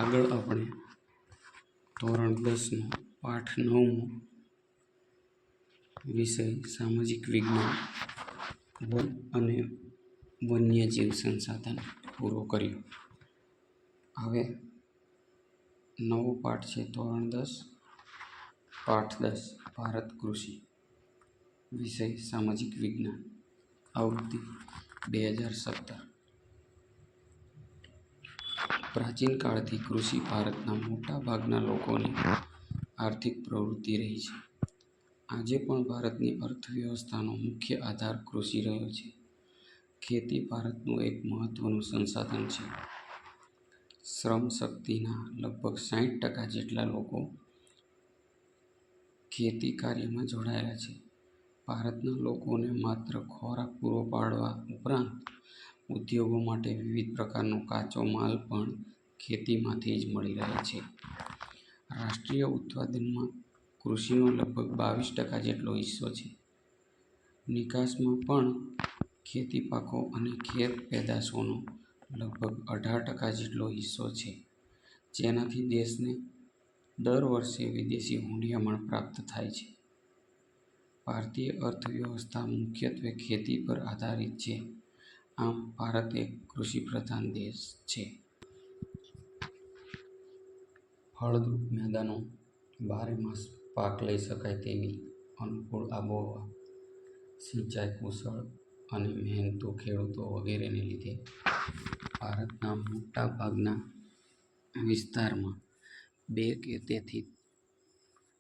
આગળ આપણે ધોરણ 10નો પાઠ 9મો વિષય સામાજિક વિજ્ઞાન વન અને વન્યજીવ સંસાધન પૂરો કર્યો. હવે નવો પાઠ છે ધોરણ 10 પાઠ 10 ભારત કૃષિ વિષય સામાજિક વિજ્ઞાન આવૃત્તિ 2017. પ્રાચીન કાળથી કૃષિ ભારતના મોટા ભાગના લોકોની આર્થિક પ્રવૃત્તિ રહી છે. આજે પણ ભારતની અર્થવ્યવસ્થાનો મુખ્ય આધાર કૃષિ રહ્યો છે. ખેતી ભારતનું એક મહત્વનું સંસાધન છે. શ્રમ શક્તિના લગભગ 60% જેટલા લોકો ખેતી કાર્યમાં જોડાયેલા છે. ભારતના લોકોને માત્ર ખોરાક પૂરો પાડવા ઉપરાંત ઉદ્યોગો માટે વિવિધ પ્રકારનો કાચો માલ પણ ખેતીમાંથી જ મળી રહે છે. રાષ્ટ્રીય ઉત્પાદનમાં કૃષિનો લગભગ 22% જેટલો હિસ્સો છે. નિકાસમાં પણ ખેતી પાકો અને ખેત પેદાશોનો લગભગ 18% જેટલો હિસ્સો છે, જેનાથી દેશને દર વર્ષે વિદેશી હૂંડિયામણ પ્રાપ્ત થાય છે. ભારતીય અર્થવ્યવસ્થા મુખ્યત્વે ખેતી પર આધારિત છે. આમ, ભારત એક કૃષિપ્રધાન દેશ છે. ફળદ્રુપ મેદાનો, બારેમાસ પાક લઈ શકાય તેવી અનુકૂળ આબોહવા, સિંચાઈ કુશળ અને મહેનતુ ખેડૂતો વગેરેને લીધે ભારતના મોટા ભાગના વિસ્તારમાં 2 કે તેથી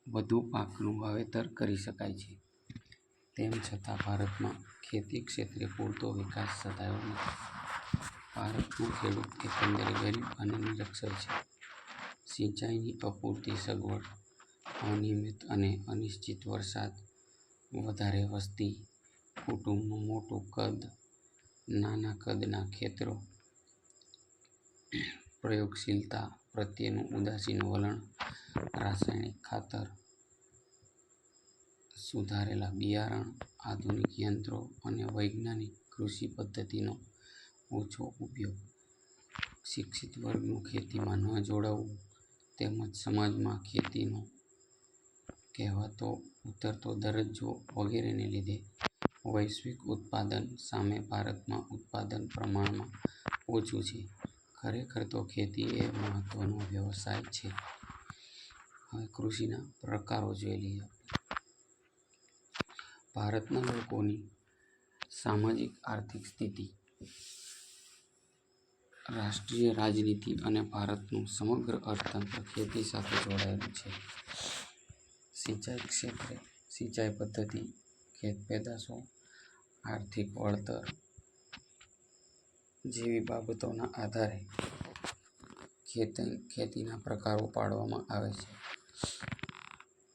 વધુ પાકનું વાવેતર કરી શકાય છે. તેમ છતાં ભારતમાં ખેતી ક્ષેત્રે પૂરતો વિકાસ સધાયો નથી. ભારતનો ખેડૂત એકંદરે ગરીબ અને નિરક્ષર છે. સિંચાઈની અપૂરતી સગવડ, અનિયમિત અને અનિશ્ચિત વરસાદ, વધારે વસ્તી, કુટુંબનું મોટું કદ, નાના કદના ખેતરો, પ્રયોગશીલતા પ્રત્યેનું ઉદાસીન વલણ, રાસાયણિક ખાતર, સુધારેલા બિયારણ, આધુનિક યંત્રો અને વૈજ્ઞાનિક કૃષિ પદ્ધતિનો ઓછો ઉપયોગ, શિક્ષિત વર્ગનું ખેતીમાં ન જોડાવું તેમજ સમાજમાં ખેતીનો કહેવાતો ઉતરતો દરજ્જો વગેરેને લીધે વૈશ્વિક ઉત્પાદન સામે ભારતમાં ઉત્પાદન પ્રમાણમાં ઓછું છે. ખરેખર તો ખેતી એ મહત્વનો વ્યવસાય છે. હવે કૃષિના પ્રકારો જોઈ લઈએ. ભારતના લોકોની સામાજિક આર્થિક સ્થિતિ, રાષ્ટ્રીય રાજનીતિ અને ભારતનું સમગ્ર અર્થતંત્ર ખેતી સાથે જોડાયેલું છે. સિંચાઈ ક્ષેત્રે સિંચાઈ પદ્ધતિ, ખેત પેદાશો, આર્થિક વળતર જેવી બાબતોના આધારે ખેતીના પ્રકારો પાડવામાં આવે છે.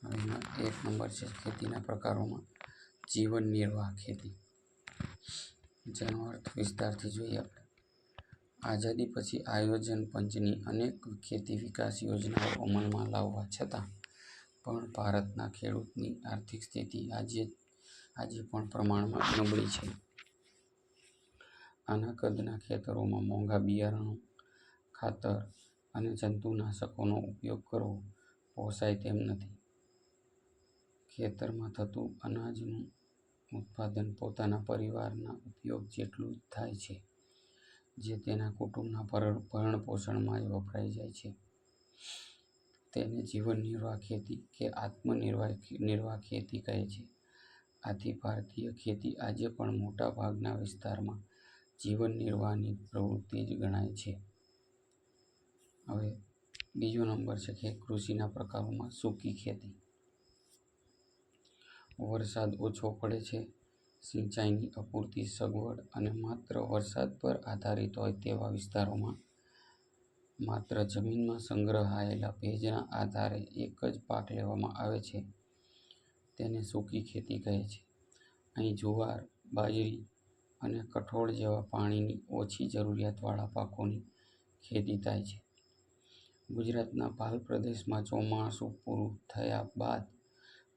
એમાં 1 નંબર છે ખેતીના પ્રકારોમાં જીવન નિર્વાહ ખેતી, જેનો અર્થ વિસ્તારથી જોઈએ આપણે. આઝાદી પછી આયોજન પંચની અનેક ખેતી વિકાસ યોજનાઓ અમલમાં લાવવા છતાં પણ ભારતના ખેડૂતની આર્થિક સ્થિતિ આજે પણ પ્રમાણમાં નબળી છે. નાના કદના ખેતરોમાં મોંઘા બિયારણો, ખાતર અને જંતુનાશકોનો ઉપયોગ કરવો પોસાય તેમ નથી. ખેતરમાં થતું અનાજનું ઉત્પાદન પોતાના પરિવારના ઉપયોગ જેટલું જ થાય છે, જે તેના કુટુંબના ભરણપોષણમાં જ વપરાઈ જાય છે. તેને જીવન નિર્વાહ ખેતી કે આત્મનિર્વાહ ખેતી કહે છે. આથી ભારતીય ખેતી આજે પણ મોટા ભાગના વિસ્તારમાં જીવન નિર્વાહની પ્રવૃત્તિ જ ગણાય છે. હવે બીજો નંબર છે કે કૃષિના પ્રકારોમાં સૂકી ખેતી. વરસાદ ઓછો પડે છે, સિંચાઈની અપૂરતી સગવડ અને માત્ર વરસાદ પર આધારિત હોય તેવા વિસ્તારોમાં માત્ર જમીનમાં સંગ્રહાયેલા ભેજના આધારે એક જ પાક લેવામાં આવે છે, તેને સૂકી ખેતી કહે છે. અહીં જુવાર, બાજરી અને કઠોળ જેવા પાણીની ઓછી જરૂરિયાતવાળા પાકોની ખેતી થાય છે. ગુજરાતના ભાલ પ્રદેશમાં ચોમાસું પૂરું થયા બાદ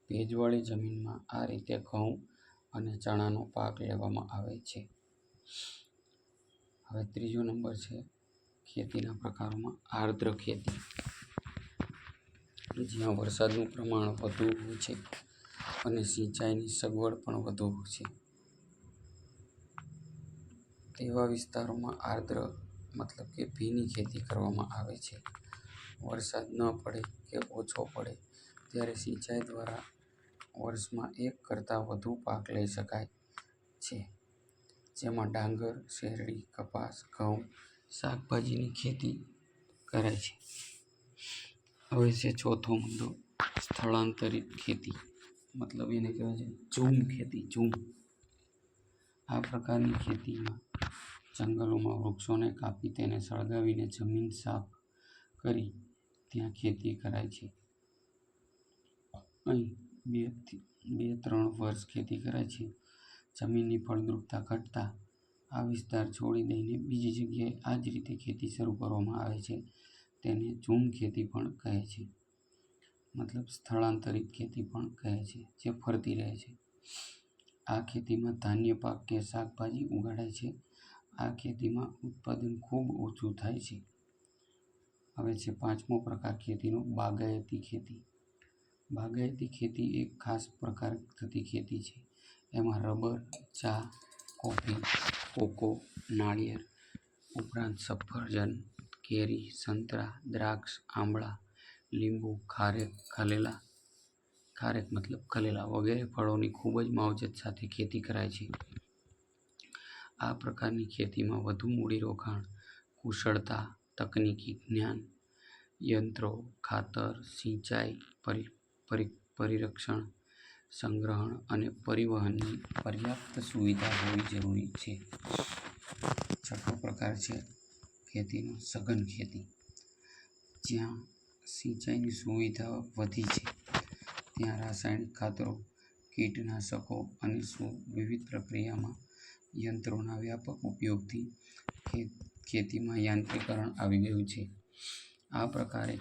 ભેજવાળી જમીનમાં આ રીતે ઘઉં અને ચણાનો પાક લેવામાં આવે છે. હવે ત્રીજો નંબર છે ખેતીના પ્રકારોમાં આર્દ્ર ખેતી, જ્યાં વરસાદનું પ્રમાણ વધુ હોય છે અને સિંચાઈની સગવડ પણ વધુ છે. તેવા વિસ્તારોમાં આર્દ્ર મતલબ કે ભીની ખેતી કરવામાં આવે છે. વરસાદ ન પડે કે ઓછો પડે ત્યારે સિંચાઈ દ્વારા વર્ષમાં એક કરતાં વધુ પાક લઈ શકાય છે, જેમાં ડાંગર, શેરડી, કપાસ, ઘઉં, શાકભાજીની ખેતી કરાય છે. હવે છે ચોથો મુદ્દો, સ્થળાંતરિત ખેતી, મતલબ એને કહેવાય છે ઝૂમ ખેતી. ઝૂમ આ પ્રકારની ખેતીમાં જંગલોમાં વૃક્ષોને કાપી તેને સળગાવીને જમીન સાફ કરી ત્યાં ખેતી કરાય છે. અહીં 2-3 વર્ષ ખેતી કરાય છે. જમીનની ફળદ્રુપતા ઘટતા આ વિસ્તાર છોડી દઈને બીજી જગ્યાએ આ જ રીતે ખેતી શરૂ કરવામાં આવે છે. તેને ઝૂમ ખેતી પણ કહે છે, મતલબ સ્થળાંતરિત ખેતી પણ કહે છે, જે ફરતી રહે છે. આ ખેતીમાં ધાન્ય પાક કે શાકભાજી ઉગાડાય છે. આ ખેતીમાં ઉત્પાદન ખૂબ ઓછું થાય છે. હવે છે પાંચમો પ્રકાર ખેતીનો, બાગાયતી ખેતી. બાગાયતી ખેતી એક ખાસ પ્રકાર થતી ખેતી છે. એમાં રબર, ચા, કોફી, કોકો, નાળિયેર ઉપરાંત સફરજન, કેરી, સંતરા, દ્રાક્ષ, આંબળા, લીંબુ, ખારેક મતલબ ખલેલા વગેરે ફળોની ખૂબ જ માવજત સાથે ખેતી કરાય છે. આ પ્રકારની ખેતીમાં વધુ મૂડીરોકાણ, કુશળતા, તકનીકી જ્ઞાન, યંત્રો, ખાતર, સિંચાઈ, પરિરક્ષણ, સંગ્રહણ અને પરિવહનની પર્યાપ્ત સુવિધા હોવી જરૂરી છે. છઠ્ઠો પ્રકાર છે ખેતીનો, સઘન ખેતી. જ્યાં સિંચાઈની સુવિધા વધી છે ત્યાં રાસાયણિક ખાતરો, કીટનાશકો અને વિવિધ પ્રક્રિયામાં યંત્રોના વ્યાપક ઉપયોગથી ખેતીમાં યાંત્રિકરણ આવી ગયું છે. આ પ્રકારે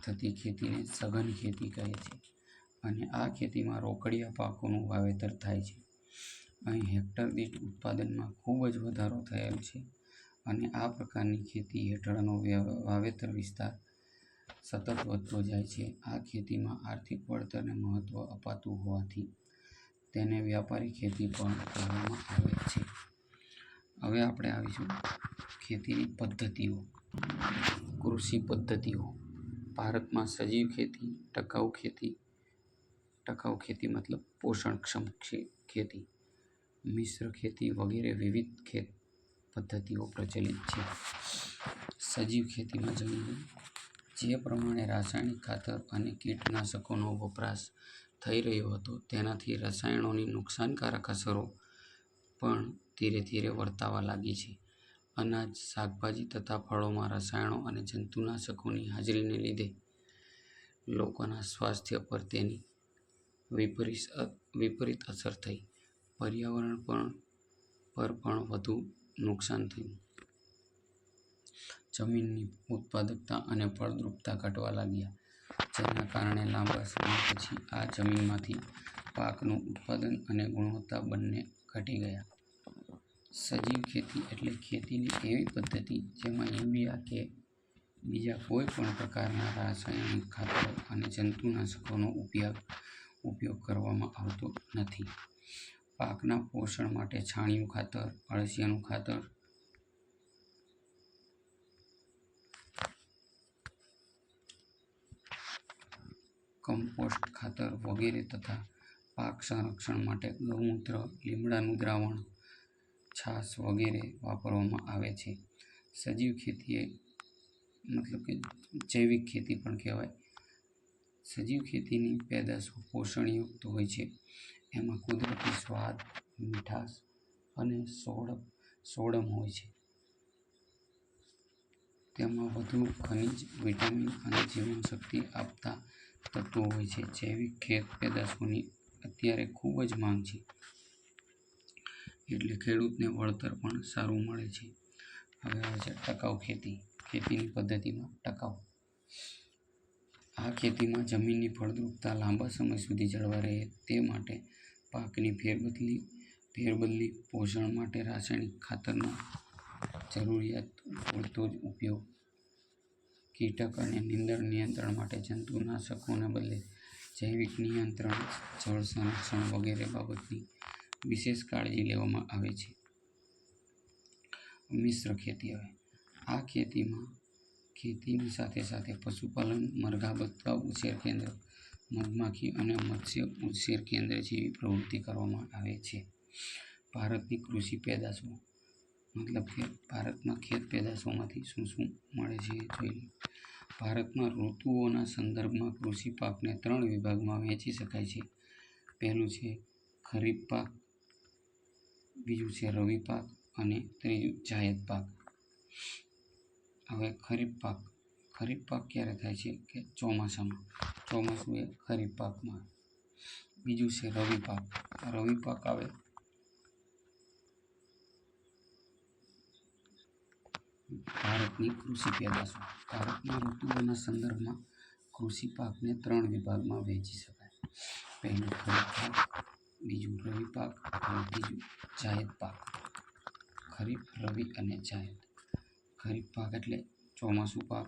થતી ખેતીને સઘન ખેતી કહે છે અને આ ખેતીમાં રોકડિયા પાકોનું વાવેતર થાય છે. અહીં હેક્ટર દીઠ ઉત્પાદનમાં ખૂબ જ વધારો થયેલ છે અને આ પ્રકારની ખેતી હેઠળનો વાવેતર વિસ્તાર સતત વધતો જાય છે. આ ખેતીમાં આર્થિક વળતરને મહત્ત્વ અપાતું હોવાથી તેને વ્યાપારી ખેતી પણ કહેવામાં આવે છે. હવે આપણે આવીશું ખેતીની પદ્ધતિઓ. કૃષિ પદ્ધતિઓ. ભારતમાં સજીવ ખેતી, ટકાઉ ખેતી મતલબ પોષણક્ષમ ખેતી, મિશ્ર ખેતી વગેરે વિવિધ પદ્ધતિઓ પ્રચલિત છે. સજીવ ખેતીમાં જમીન જે પ્રમાણે રાસાયણિક ખાતર અને કીટનાશકોનો વપરાશ થઈ રહ્યો હતો તેનાથી રસાયણોની નુકસાનકારક અસરો પણ ધીરે ધીરે વર્તાવા લાગી છે. અનાજ, શાકભાજી તથા ફળોમાં રસાયણો અને જંતુનાશકોની હાજરીને લીધે લોકોના સ્વાસ્થ્ય પર તેની વિપરીત અસર થઈ. પર્યાવરણ પર પણ વધુ નુકસાન થયું. જમીનની ઉત્પાદકતા અને ફળદ્રુપતા ઘટવા લાગ્યા, જેના કારણે લાંબા સમય પછી આ જમીનમાંથી પાકનું ઉત્પાદન અને ગુણવત્તા બંને ઘટી ગયા. સજીવ ખેતી એટલે ખેતીની એવી પદ્ધતિ જેમાં યુરિયા કે બીજા કોઈ પણ પ્રકારના રાસાયણિક ખાતરો અને જંતુનાશકોનો ઉપયોગ કરવામાં આવતો નથી. પાકના પોષણ માટે છાણિયું ખાતર, અળસિયાનું ખાતર, કમ્પોસ્ટ ખાતર વગેરે તથા પાક સંરક્ષણ માટે ગૌમૂત્ર, લીમડાનું દ્રાવણ, છાશ વગેરે વાપરવામાં આવે છે. સજીવ ખેતી મતલબ કે જૈવિક ખેતી પણ કહેવાય. સજીવ ખેતીની પેદાશો પોષણયુક્ત હોય છે. એમાં કુદરતી સ્વાદ, મીઠાશ અને સોડમ હોય છે. તેમાં વધુ ખનિજ, વિટામિન અને જીવનશક્તિ આપતા તત્વો હોય છે. જૈવિક પેદાશોની અત્યારે ખૂબ જ માંગ છે, એટલે ખેડૂતને વળતર પણ સારું મળે છે. હવે આવે છે ટકાઉ ખેતી. ખેતીની પદ્ધતિમાં ટકાઉ. આ ખેતીમાં જમીનની ફળદ્રુપતા લાંબા સમય સુધી જળવાઈ રહે તે માટે પાકની ફેરબદલી, પોષણ માટે રાસાયણિક ખાતરનો જરૂરિયાત પૂરતો જ ઉપયોગ કીટક અને નીંદણ નિયંત્રણ માટે જંતુનાશકોને બદલે જૈવિક નિયંત્રણ, જળ સંરક્ષણ વગેરે બાબતની વિશેષ કાળજી લેવામાં આવે છે. મિશ્ર ખેતી. હવે આ ખેતીની સાથે સાથે પશુપાલન, મરઘા બતકા ઉછેર કેન્દ્ર, મધમાખી અને મત્સ્ય ઉછેર કેન્દ્ર જેવી પ્રવૃત્તિ કરવામાં આવે છે. ભારતની કૃષિ પેદાશો, મતલબ કે ભારતમાં ખેત પેદાશોમાંથી શું શું મળે છે એ જોઈ લઈએ. ભારતમાં ઋતુઓના સંદર્ભમાં કૃષિ પાકને 3 વિભાગમાં વહેંચી શકાય છે. પહેલું છે ખરીફ પાક, બીજું છે રવિ પાક અને ત્રીજું જાયદ પાક. હવે ખરીફ પાક ક્યારે થાય છે કે ચોમાસામાં. ચોમાસું એ ખરીફ પાકમાં. બીજું છે રવિ પાક આવે ભારતની કૃષિ પેદાશો. ભારતના ઋતુઓના સંદર્ભમાં કૃષિ પાકને 3 વિભાગમાં વહેંચી શકાય. પહેલું ખરીફ પાક, બીજું રવિ પાક અને ત્રીજું જાયદ પાક. ખરીફ, રવિ અને જાયદ. ખરીફ પાક એટલે ચોમાસું પાક,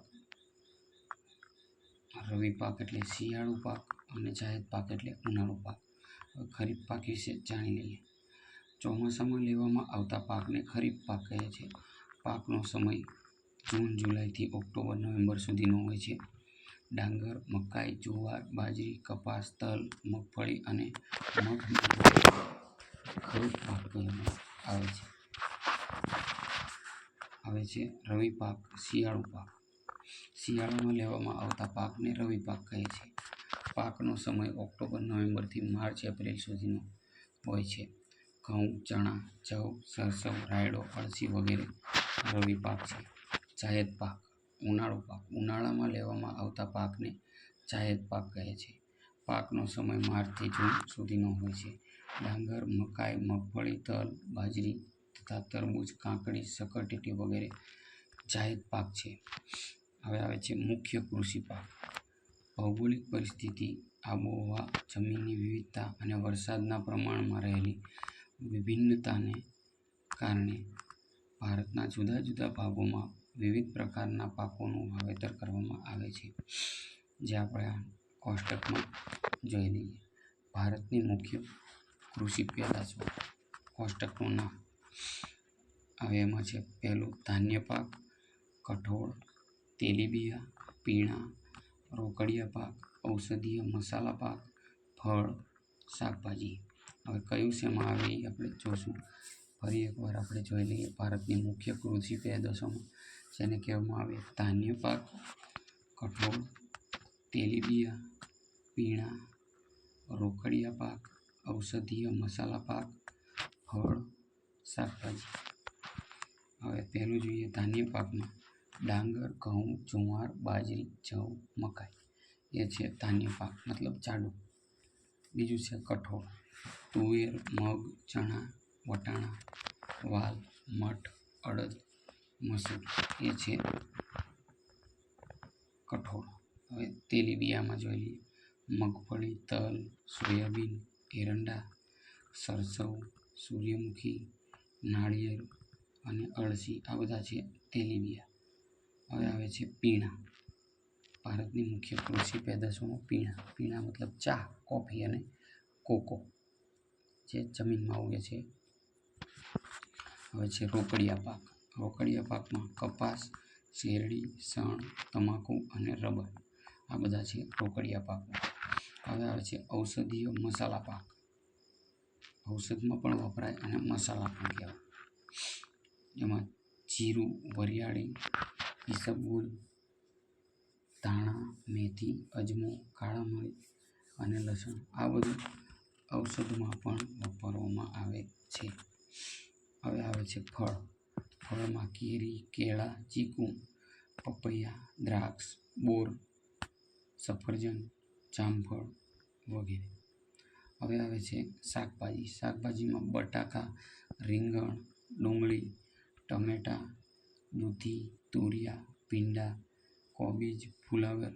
રવિ પાક એટલે શિયાળુ પાક અને જાયદ પાક એટલે ઉનાળુ પાક. હવે ખરીફ પાક વિશે જાણી લઈએ. ચોમાસામાં લેવામાં આવતા પાકને ખરીફ પાક કહે છે. પાકનો સમય જૂન જુલાઈથી ઓક્ટોબર નવેમ્બર સુધીનો હોય છે. ડાંગર, મકાઈ, જુવાર, બાજરી, કપાસ, તલ, મગફળી અને મગ ખરીફ પાક કહેવામાં આવે છે. આવે છે રવિ પાક, શિયાળુ પાક. શિયાળામાં લેવામાં આવતા પાકને રવિ પાક કહે છે. પાકનો સમય ઓક્ટોબર નવેમ્બરથી માર્ચ એપ્રિલ સુધીનો હોય છે. ઘઉં, ચણા, જવ, સરસવ, રાયડો, અળસી વગેરે રવિ પાક છે. જાયદ પાક, ઉનાળુ પાક. ઉનાળામાં લેવામાં આવતા પાકને જાયદ પાક કહે છે. પાકનો સમય માર્ચથી જૂન સુધીનો હોય છે. ડાંગર, મકાઈ, મગફળી, તલ, બાજરી તથા તરબૂચ, કાકડી, શક્કરટેટી વગેરે જાયદ પાક છે. હવે આવે છે મુખ્ય કૃષિ પાક. ભૌગોલિક પરિસ્થિતિ, આબોહવા, જમીનની વિવિધતા અને વરસાદના પ્રમાણમાં રહેલી વિભિન્નતાને કારણે ભારતના જુદા જુદા ભાગોમાં વિવિધ પ્રકારના પાકોનું વાવેતર કરવામાં આવે છે. જે આપણે આ કોષ્ટકમાં જોઈ લઈએ. ભારતની મુખ્ય કૃષિ પેદાશો. કોષ્ટકનું નામ. હવે એમાં છે પહેલું ધાન્ય પાક, કઠોળ, તેલીબિયા, પીણાં, રોકડિયા પાક, ઔષધીય મસાલા પાક, ફળ, શાકભાજી. હવે કયું શેમાં આવે એ આપણે જોશું. ફરી એકવાર આપણે જોઈ લઈએ. ભારતની મુખ્ય કૃષિ પેદાશોમાં જેને કહેવામાં આવે ધાન્ય પાક, કઠોળ, તેલીબિયા, પીણાં, રોકડિયા પાક, ઔષધીય મસાલા પાક, ફળ, શાકભાજી. હવે પહેલું જોઈએ ધાન્ય પાકમાં ડાંગર, ઘઉં, જુવાર, બાજરી, જવ, મકાઈ. એ છે ધાન્ય પાક, મતલબ જાડું. બીજું છે કઠોળ. તુવેર, મગ, ચણા, વટાણા, વાલ, મઠ, અડદ, મસૂર. એ છે કઠોળ. હવે તેલીબિયામાં જોઈ લઈએ. મગફળી, તલ, સોયાબીન, એરંડા, સરસવ, સૂર્યમુખી, નાળિયેર અને અળસી. આ બધા છે તેલીબિયા. હવે આવે છે પીણાં. ભારતની મુખ્ય કૃષિ પેદાશોમાં પીણાં મતલબ ચા, કોફી અને કોકો જે જમીનમાં ઉગે છે. હવે છે રોકડિયા પાક. રોકડિયા પાકમાં કપાસ, શેરડી, શણ, તમાકુ અને રબર. આ બધા છે રોકડિયા પાકમાં. હવે આવે છે ઔષધીય મસાલા પાક. ઔષધમાં પણ વપરાય અને મસાલા પણ કહેવાય. એમાં જીરું, વરિયાળી, ઈસબગુલ, ધાણા, મેથી, અજમો, કાળા મરી અને લસણ. આ બધું ઔષધમાં પણ વાપરવામાં આવે છે. હવે આવે છે ફળ. ફળમાં કેરી, કેળા, ચીકુ, પપૈયા, દ્રાક્ષ, બોર, સફરજન, જામફળ વગેરે. હવે આવે છે શાકભાજી. શાકભાજીમાં બટાકા, રીંગણ, ડુંગળી, ટમેટા, દૂધી, તુરિયા, ભીંડા, કોબીજ, ફુલાવર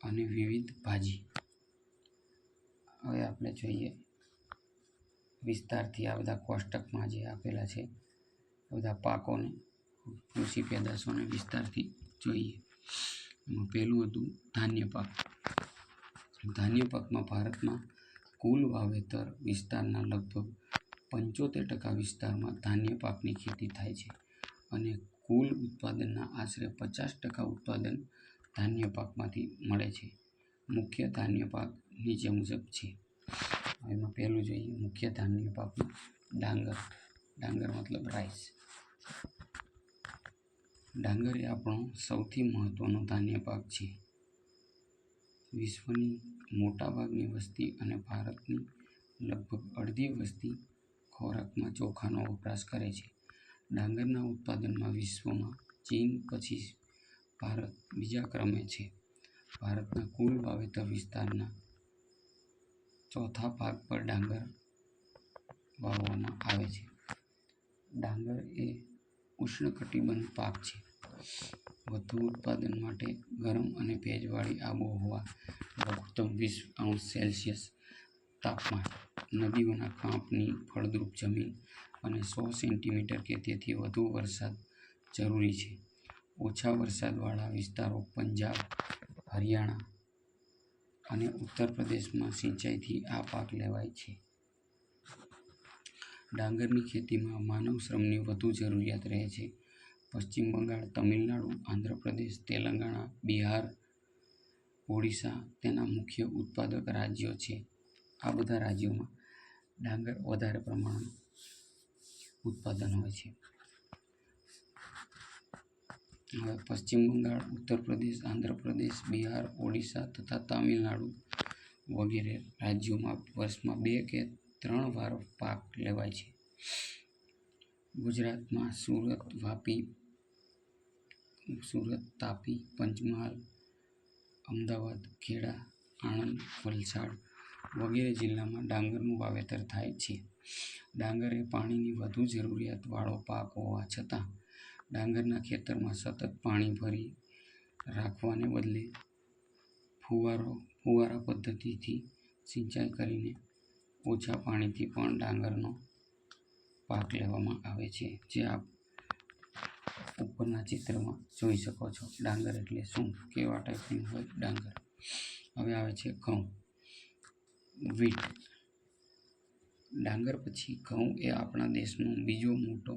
અને વિવિધ ભાજી. હવે આપણે જોઈએ વિસ્તારથી આ બધા કોષ્ટકમાં જે આપેલા છે બધા પાકોને. કૃષિ પેદાશોને વિસ્તારથી જોઈએ. એમાં પહેલું હતું ધાન્ય પાક. ધાન્ય પાકમાં ભારતમાં કુલ વાવેતર વિસ્તારના લગભગ 75% વિસ્તારમાં ધાન્ય પાકની ખેતી થાય છે અને કુલ ઉત્પાદનના આશરે 50% ઉત્પાદન ધાન્ય પાકમાંથી મળે છે. મુખ્ય ધાન્ય પાક નીચે મુજબ છે. એમાં પહેલું જોઈએ મુખ્ય ધાન્ય પાકમાં ડાંગર. ડાંગર મતલબ રાઈસ. ડાંગર એ આપણો સૌથી મહત્વનો ધાન્ય પાક છે. વિશ્વની મોટાભાગની વસ્તી અને ભારતની લગભગ અડધી વસ્તી ખોરાકમાં ચોખાનો વપરાશ કરે છે. ડાંગરના ઉત્પાદનમાં વિશ્વમાં ચીન પછી ભારત બીજા ક્રમે છે. ભારતના કુલ વાવેતર વિસ્તારના ચોથા ભાગ પર ડાંગર વાવવામાં આવે છે. ડાંગર એ ઉષ્ણકટિબંધ પાક છે. વધુ ઉત્પાદન માટે ગરમ અને ભેજવાળી આબોહવા, લઘુત્તમ 20°C તાપમાન, નદીઓના કાંપની ફળદ્રુપ જમીન અને 100 સેન્ટીમીટર કે તેથી વધુ વરસાદ જરૂરી છે. ઓછા વરસાદવાળા વિસ્તારો પંજાબ, હરિયાણા અને ઉત્તર પ્રદેશમાં સિંચાઈથી આ પાક લેવાય છે. ડાંગરની ખેતીમાં માનવ શ્રમની વધુ જરૂરિયાત રહે છે. પશ્ચિમ બંગાળ, તમિલનાડુ, આંધ્રપ્રદેશ, તેલંગાણા, બિહાર, ઓડિશા તેના મુખ્ય ઉત્પાદક રાજ્યો છે. આ બધા રાજ્યોમાં ડાંગર વધારે પ્રમાણમાં ઉત્પાદન હોય છે. હવે પશ્ચિમ બંગાળ, ઉત્તર પ્રદેશ, આંધ્રપ્રદેશ, બિહાર, ઓડિશા તથા તમિલનાડુ વગેરે રાજ્યોમાં વર્ષમાં 2 કે 3 વાર પાક લેવાય છે. ગુજરાતમાં સુરત, તાપી, પંચમહાલ, અમદાવાદ, ખેડા, આણંદ, વલસાડ વગેરે જિલ્લામાં ડાંગરનું વાવેતર થાય છે. ડાંગર એ પાણીની વધુ જરૂરિયાતવાળો પાક હોવા છતાં ડાંગરના ખેતરમાં સતત પાણી ભરી રાખવાને બદલે ફુવારા પદ્ધતિથી સિંચાઈ કરીને ઓછા પાણીથી પણ ડાંગરનો પાક લેવામાં આવે છે, જે આપ ઉપરના ચિત્રમાં જોઈ શકો છો. ડાંગર એટલે શું, કેવા ટાઈપનું હોય ડાંગર. હવે આવે છે ઘઉં, વીટ. ડાંગર પછી ઘઉં એ આપણા દેશનો બીજો મોટો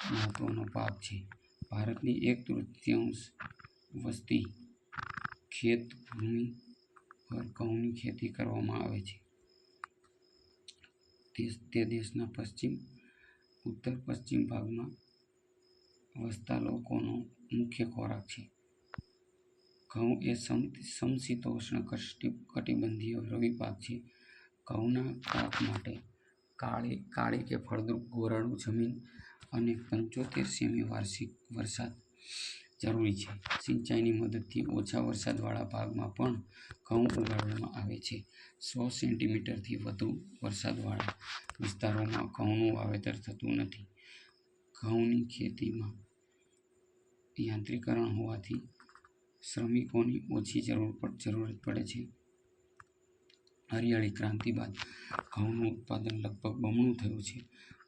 મહત્વનો પાક છે. ભારતની 1/3 વસ્તી ખેત ભૂમિ પર ઘઉંની ખેતી કરવામાં આવે છે. તે દેશના ઉત્તર-પશ્ચિમ ભાગમાં વસતા લોકોનો મુખ્ય ખોરાક છે. ઘઉં એ સમશીતોષ્ણ કટિબંધીય રવિ પાક છે. ઘઉંના પાક માટે કાળી કે ફળદ્રુપ ગોરાડુ જમીન અને 75 સેમી વાર્ષિક વરસાદ જરૂરી છે. સિંચાઈની મદદથી ઓછા વરસાદવાળા ભાગમાં પણ ઘઉં ઉગાડવામાં આવે છે. 100 સેન્ટીમીટરથી વધુ વરસાદવાળા વિસ્તારોમાં ઘઉંનું વાવેતર થતું નથી. ઘઉંની ખેતીમાં યાંત્રિકરણ હોવાથી શ્રમિકોની ઓછી જરૂરત પડે છે. હરિયાળી ક્રાંતિ બાદ ઘઉંનું ઉત્પાદન લગભગ બમણું થયું છે.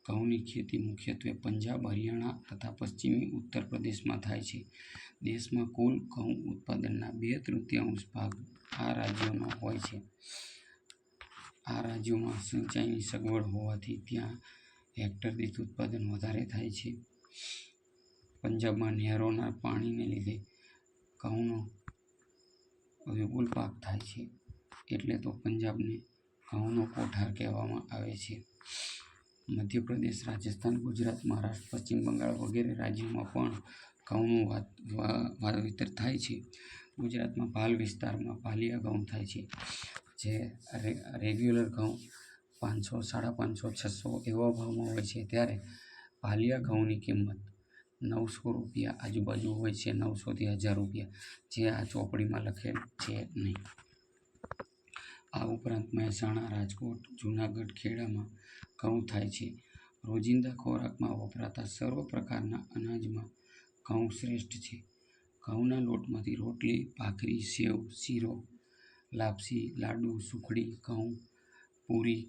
ઘઉંની ખેતી મુખ્યત્વે પંજાબ, હરિયાણા તથા પશ્ચિમી ઉત્તર પ્રદેશમાં થાય છે. દેશમાં કુલ ઘઉં ઉત્પાદનના 2/3 ભાગ આ રાજ્યોનો હોય છે. આ રાજ્યોમાં સિંચાઈની સગવડ હોવાથી ત્યાં હેક્ટર દીઠ ઉત્પાદન વધારે થાય છે. પંજાબમાં નહેરોના પાણીને લીધે ઘઉંનો વિપુલ પાક થાય છે, એટલે તો પંજાબને ઘઉંનો કોઠાર કહેવામાં આવે છે. મધ્યપ્રદેશ, રાજસ્થાન, ગુજરાત, મહારાષ્ટ્ર, પશ્ચિમ બંગાળ વગેરે રાજ્યોમાં પણ ઘઉંનું વાવેતર થાય છે. ગુજરાતમાં ભાલ વિસ્તારમાં ભાલિયા ઘઉં થાય છે, જે રેગ્યુલર ઘઉં 500, 550, 600 એવા ભાવમાં હોય છે, ત્યારે ભાલિયા ઘઉંની કિંમત 900 રૂપિયા આજુબાજુ હોય છે, 900 થી 1000 રૂપિયા, જે આ ચોપડીમાં લખેલ છે નહીં. આ ઉપરાંત મહેસાણા, રાજકોટ, જૂનાગઢ, ખેડામાં ઘઉં થાય છે. રોજિંદા ખોરાકમાં વપરાતા સર્વ પ્રકારના અનાજમાં ઘઉં શ્રેષ્ઠ છે. ઘઉંના લોટમાંથી રોટલી, ભાખરી, સેવ, શીરો, લાપસી, લાડુ, સુખડી, ઘઉં પૂરી,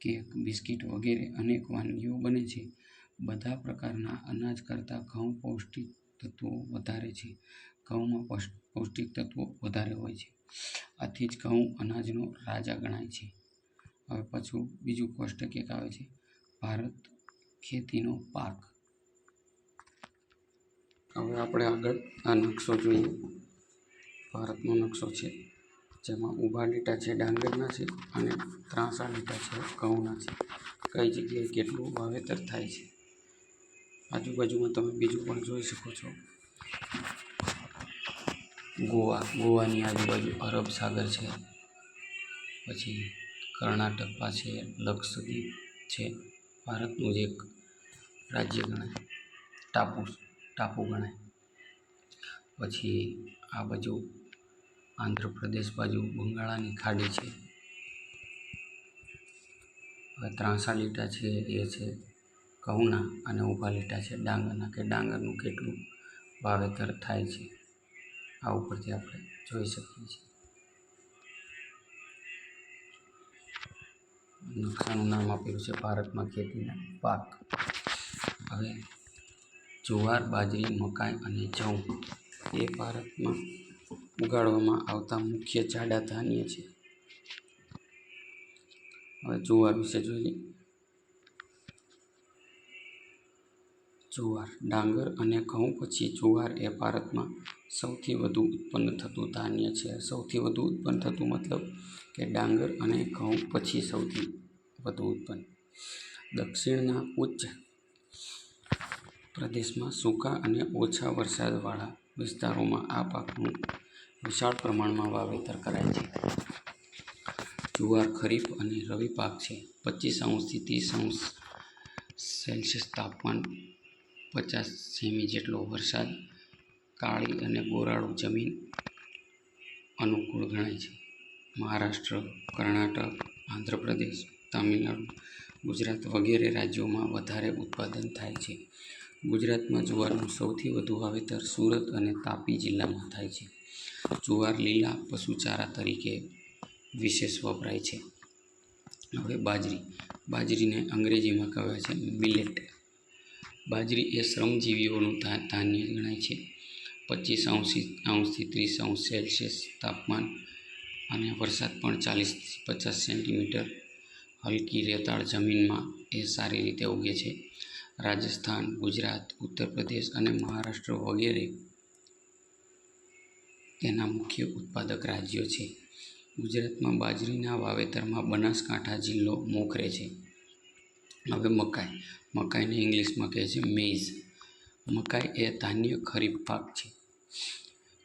કેક, બિસ્કિટ વગેરે અનેક વાનગીઓ બને છે. બધા પ્રકારના અનાજ કરતાં ઘઉં પૌષ્ટિક તત્વો વધારે છે. ઘઉંમાં પૌષ્ટિક તત્વો વધારે હોય છે. આથી જ ઘઉં અનાજનો રાજા ગણાય છે. હવે પાછું બીજું કોષ્ટક એક આવે છે, ભારત ખેતીનો પાક. હવે આપણે આગળ આ નકશો જોઈએ. ભારતનો નકશો છે, જેમાં ઊભા લીટા છે ડાંગરના છે અને ત્રાંસા લીટા છે ઘઉંના છે. કઈ જગ્યાએ કેટલું વાવેતર થાય છે. આજુબાજુમાં તમે બીજું પણ જોઈ શકો છો. ગોવાની આજુબાજુ અરબ સાગર છે, પછી કર્ણાટક પાસે લક્ષદ્વીપ છે, ભારતનું જ એક રાજ્ય ગણાય, ટાપુ ગણાય. પછી આ બાજુ આંધ્રપ્રદેશ બાજુ બંગાળાની ખાડી છે. હવે ત્રાંસા લીટા છે એ છે ઘઉંના અને ઊભા લીટા છે ડાંગરના, કે ડાંગરનું કેટલું વાવેતર થાય છે. આ ઉપરથી આપણે જોઈ શકીએ છીએ. નકશાનું નામ આપેલું છે ભારતમાં ખેતીના પાક. હવે જુવાર, બાજરી, મકાઈ અને જવ એ ભારતમાં ઉગાડવામાં આવતા મુખ્ય જાડા ધાન્ય છે. હવે જુવાર વિશે જોઈએ. જુવાર, ડાંગર અને ઘઉં પછી જુવાર એ ભારતમાં સૌથી વધુ ઉત્પન્ન થતું ધાન્ય છે. સૌથી વધુ ઉત્પન્ન થતું મતલબ કે ડાંગર અને ઘઉં પછી સૌથી વધુ ઉત્પન્ન. દક્ષિણના ઉચ્ચ પ્રદેશમાં સૂકા અને ઓછા વરસાદવાળા વિસ્તારોમાં આ પાકનું વિશાળ પ્રમાણમાં વાવેતર કરાય છે. જુવાર ખરીફ અને રવિ પાક છે. 25°થી 30° સેલ્સિયસ તાપમાન, 50 સેમી જેટલો વરસાદ, કાળી અને ગોરાળુ જમીન અનુકૂળ ગણાય છે. મહારાષ્ટ્ર, કર્ણાટક, આંધ્રપ્રદેશ, તમિલનાડુ, ગુજરાત વગેરે રાજ્યોમાં વધારે ઉત્પાદન થાય છે. ગુજરાતમાં જુવારનું સૌથી વધુ વાવેતર સુરત અને તાપી જિલ્લામાં થાય છે. જુવાર લીલા પશુચારા તરીકે વિશેષ વપરાય છે. હવે બાજરીને અંગ્રેજીમાં કહેવાય છે મિલેટ. બાજરી એ શ્રમજીવીઓનું ધાન્ય ગણાય છે. 25°થી 30° સેલ્સિયસ તાપમાન અને વરસાદ પણ 40થી 50 સેન્ટીમીટર. હલકી રેતાળ જમીનમાં એ સારી રીતે ઉગે છે. રાજસ્થાન, ગુજરાત, ઉત્તર પ્રદેશ અને મહારાષ્ટ્ર વગેરે તેના મુખ્ય ઉત્પાદક રાજ્યો છે. ગુજરાતમાં બાજરીના વાવેતરમાં બનાસકાંઠા જિલ્લો મોખરે છે. હવે મકાઈને ઇંગ્લિશમાં કહે છે મેઇઝ. મકાઈ એ ધાન્ય ખરીફ પાક છે.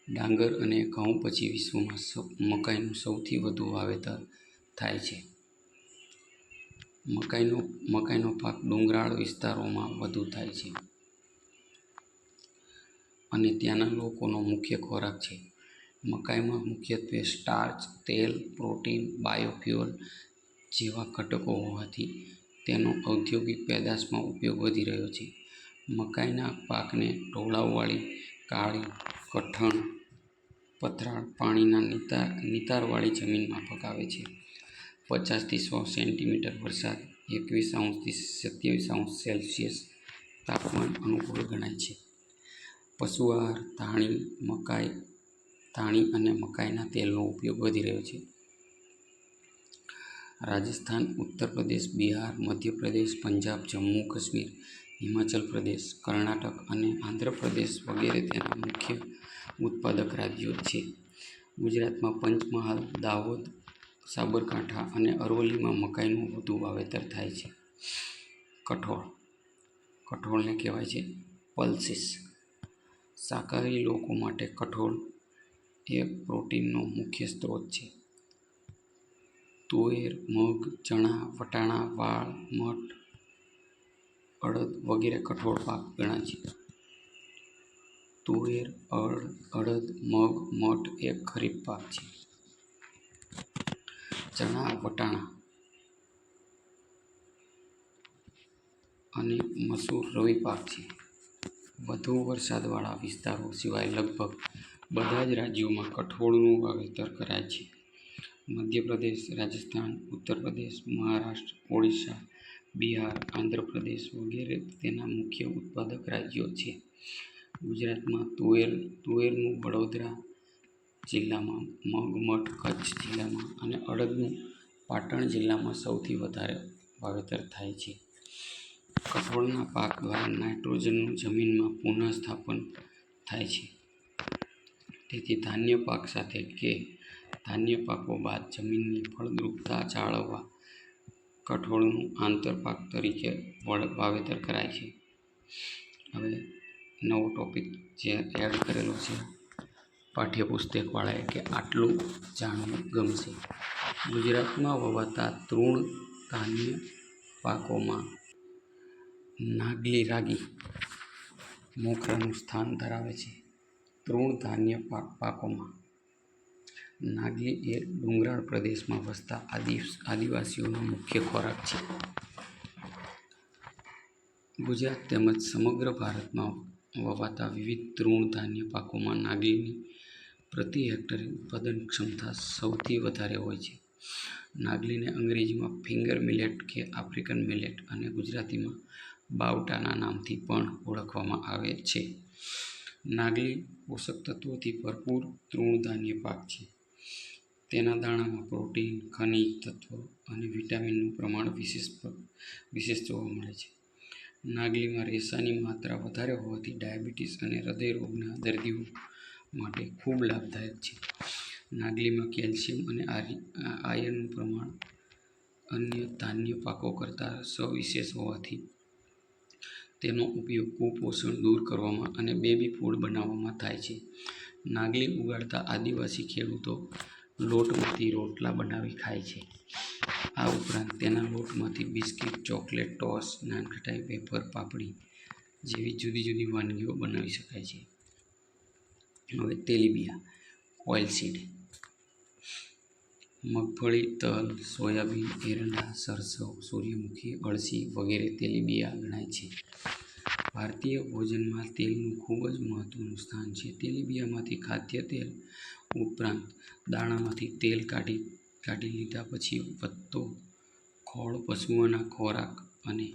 ડાંગર અને ઘઉં પછી વિશ્વમાં મકાઈનું સૌથી વધુ વાવેતર થાય છે. મકાઈનો પાક ડુંગરાળ વિસ્તારોમાં વધુ થાય છે અને ત્યાંના લોકોનો મુખ્ય ખોરાક છે. મકાઈમાં મુખ્યત્વે સ્ટાર્ચ, તેલ, પ્રોટીન, બાયોફ્યુઅલ જેવા ઘટકો હોવાથી તેનો ઔદ્યોગિક પેદાશમાં ઉપયોગ વધી રહ્યો છે. મકાઈના પાકને ઢોળાવવાળી, કાળી, કઠણ, પથરાળ, પાણીના નિતારવાળી જમીનમાં પકાવે છે. 50થી 100 સેન્ટીમીટર વરસાદ, 21°થી 27° સેલ્સિયસ તાપમાન અનુકૂળ ગણાય છે. પશુ આહાર ધાણી અને મકાઈના તેલનો ઉપયોગ વધી રહ્યો છે. રાજસ્થાન, ઉત્તર પ્રદેશ, બિહાર, મધ્યપ્રદેશ, પંજાબ, જમ્મુ કાશ્મીર, હિમાચલ પ્રદેશ, કર્ણાટક અને આંધ્રપ્રદેશ વગેરે તેના મુખ્ય ઉત્પાદક રાજ્યો છે. ગુજરાતમાં પંચમહાલ, દાહોદ, સાબરકાંઠા અને અરવલ્લીમાં મકાઈનું વધુ વાવેતર થાય છે. કઠોળને કહેવાય છે પલ્સીસ. શાકાહારી લોકો માટે કઠોળ એ પ્રોટીનનો મુખ્ય સ્ત્રોત છે. તુવેર, મગ, ચણા, વટાણા, વાલ, મઠ, અડદ વગેરે કઠોળ પાક ગણાય છે. તુવેર, અડદ, મગ, મઠ એ ખરીફ પાક છે. ચણા, વટાણા અને મસૂર રવિ પાક છે. વધુ વરસાદવાળા વિસ્તારો સિવાય લગભગ બધા જ રાજ્યોમાં કઠોળનું વાવેતર કરાય છે. મધ્યપ્રદેશ, રાજસ્થાન, ઉત્તર પ્રદેશ, મહારાષ્ટ્ર, ઓડિશા, બિહાર, આંધ્રપ્રદેશ વગેરે તેના મુખ્ય ઉત્પાદક રાજ્યો છે. ગુજરાતમાં તુવેરનું વડોદરા જિલ્લામાં, મગમઠ કચ્છ જિલ્લામાં અને અડદનું પાટણ જિલ્લામાં સૌથી વધારે વાવેતર થાય છે. કઠોળના પાક દ્વારા નાઇટ્રોજનનું જમીનમાં પુનઃસ્થાપન થાય છે. તેથી ધાન્ય પાક સાથે કે ધાન્ય પાકો બાદ જમીનની ફળદ્રુપતા જાળવવા કઠોળનું આંતરપાક તરીકે વાવેતર કરાય છે. હવે નવો ટોપિક જે એડ કરેલો છે પાઠ્યપુસ્તકવાળાએ કે આટલું જાણવું ગમશે. ગુજરાતમાં વવાતા તૃણ ધાન્ય પાકોમાં નાગલી રાગી મોખરાનું સ્થાન ધરાવે છે. તૃણ ધાન્ય પાકોમાં નાગલી એ ડુંગરાળ પ્રદેશમાં વસતા આદિવાસીઓનો મુખ્ય ખોરાક છે. ગુજરાત તેમજ સમગ્ર ભારતમાં વવાતા વિવિધ તૃણ ધાન્ય પાકોમાં નાગલીની પ્રતિ હેક્ટરે ઉત્પાદન ક્ષમતા સૌથી વધારે હોય છે. નાગલીને અંગ્રેજીમાં ફિંગર મિલેટ કે આફ્રિકન મિલેટ અને ગુજરાતીમાં બાવટાના નામથી પણ ઓળખવામાં આવે છે. નાગલી પોષક તત્વોથી ભરપૂર તૃણ ધાન્ય પાક છે. તેના દાણામાં પ્રોટીન, ખનિજ તત્વ અને વિટામિનનું પ્રમાણ વિશેષ જોવા મળે છે. નાગલીમાં રેસાની માત્રા વધારે હોવાથી ડાયાબિટીસ અને હૃદયરોગના દર્દીઓ માટે ખૂબ લાભદાયક છે. નાગલીમાં કેલ્શિયમ અને આયર્નનું પ્રમાણ અન્ય ધાન્ય પાકો કરતાં સવિશેષ હોવાથી તેનો ઉપયોગ કુપોષણ દૂર કરવામાં અને બેબી ફૂડ બનાવવામાં થાય છે. નાગલી ઉગાડતા આદિવાસી ખેડૂતો લોટમાંથી રોટલા બનાવી ખાય છે. આ ઉપરાંત તેના લોટમાંથી biscuit, chocolate, toast, nankhatai, wafer, પાપડી જેવી જુદી જુદી વાનગીઓ બનાવી શકાય છે. હવે તેલીબિયાં ઓઇલસીડ મગફળી, તલ, સોયાબીન, એરંડા, સરસવ, સૂર્યમુખી, અળસી વગેરે તેલીબિયાં ગણાય છે. ભારતીય ભોજનમાં તેલનું ખૂબ જ મહત્વનું સ્થાન છે. તેલીબિયાંમાંથી ખાદ્ય તેલ ઉપરાંત દાણામાંથી તેલ કાઢી લીધા પછી વધતો ખોળ પશુઓના ખોરાક અને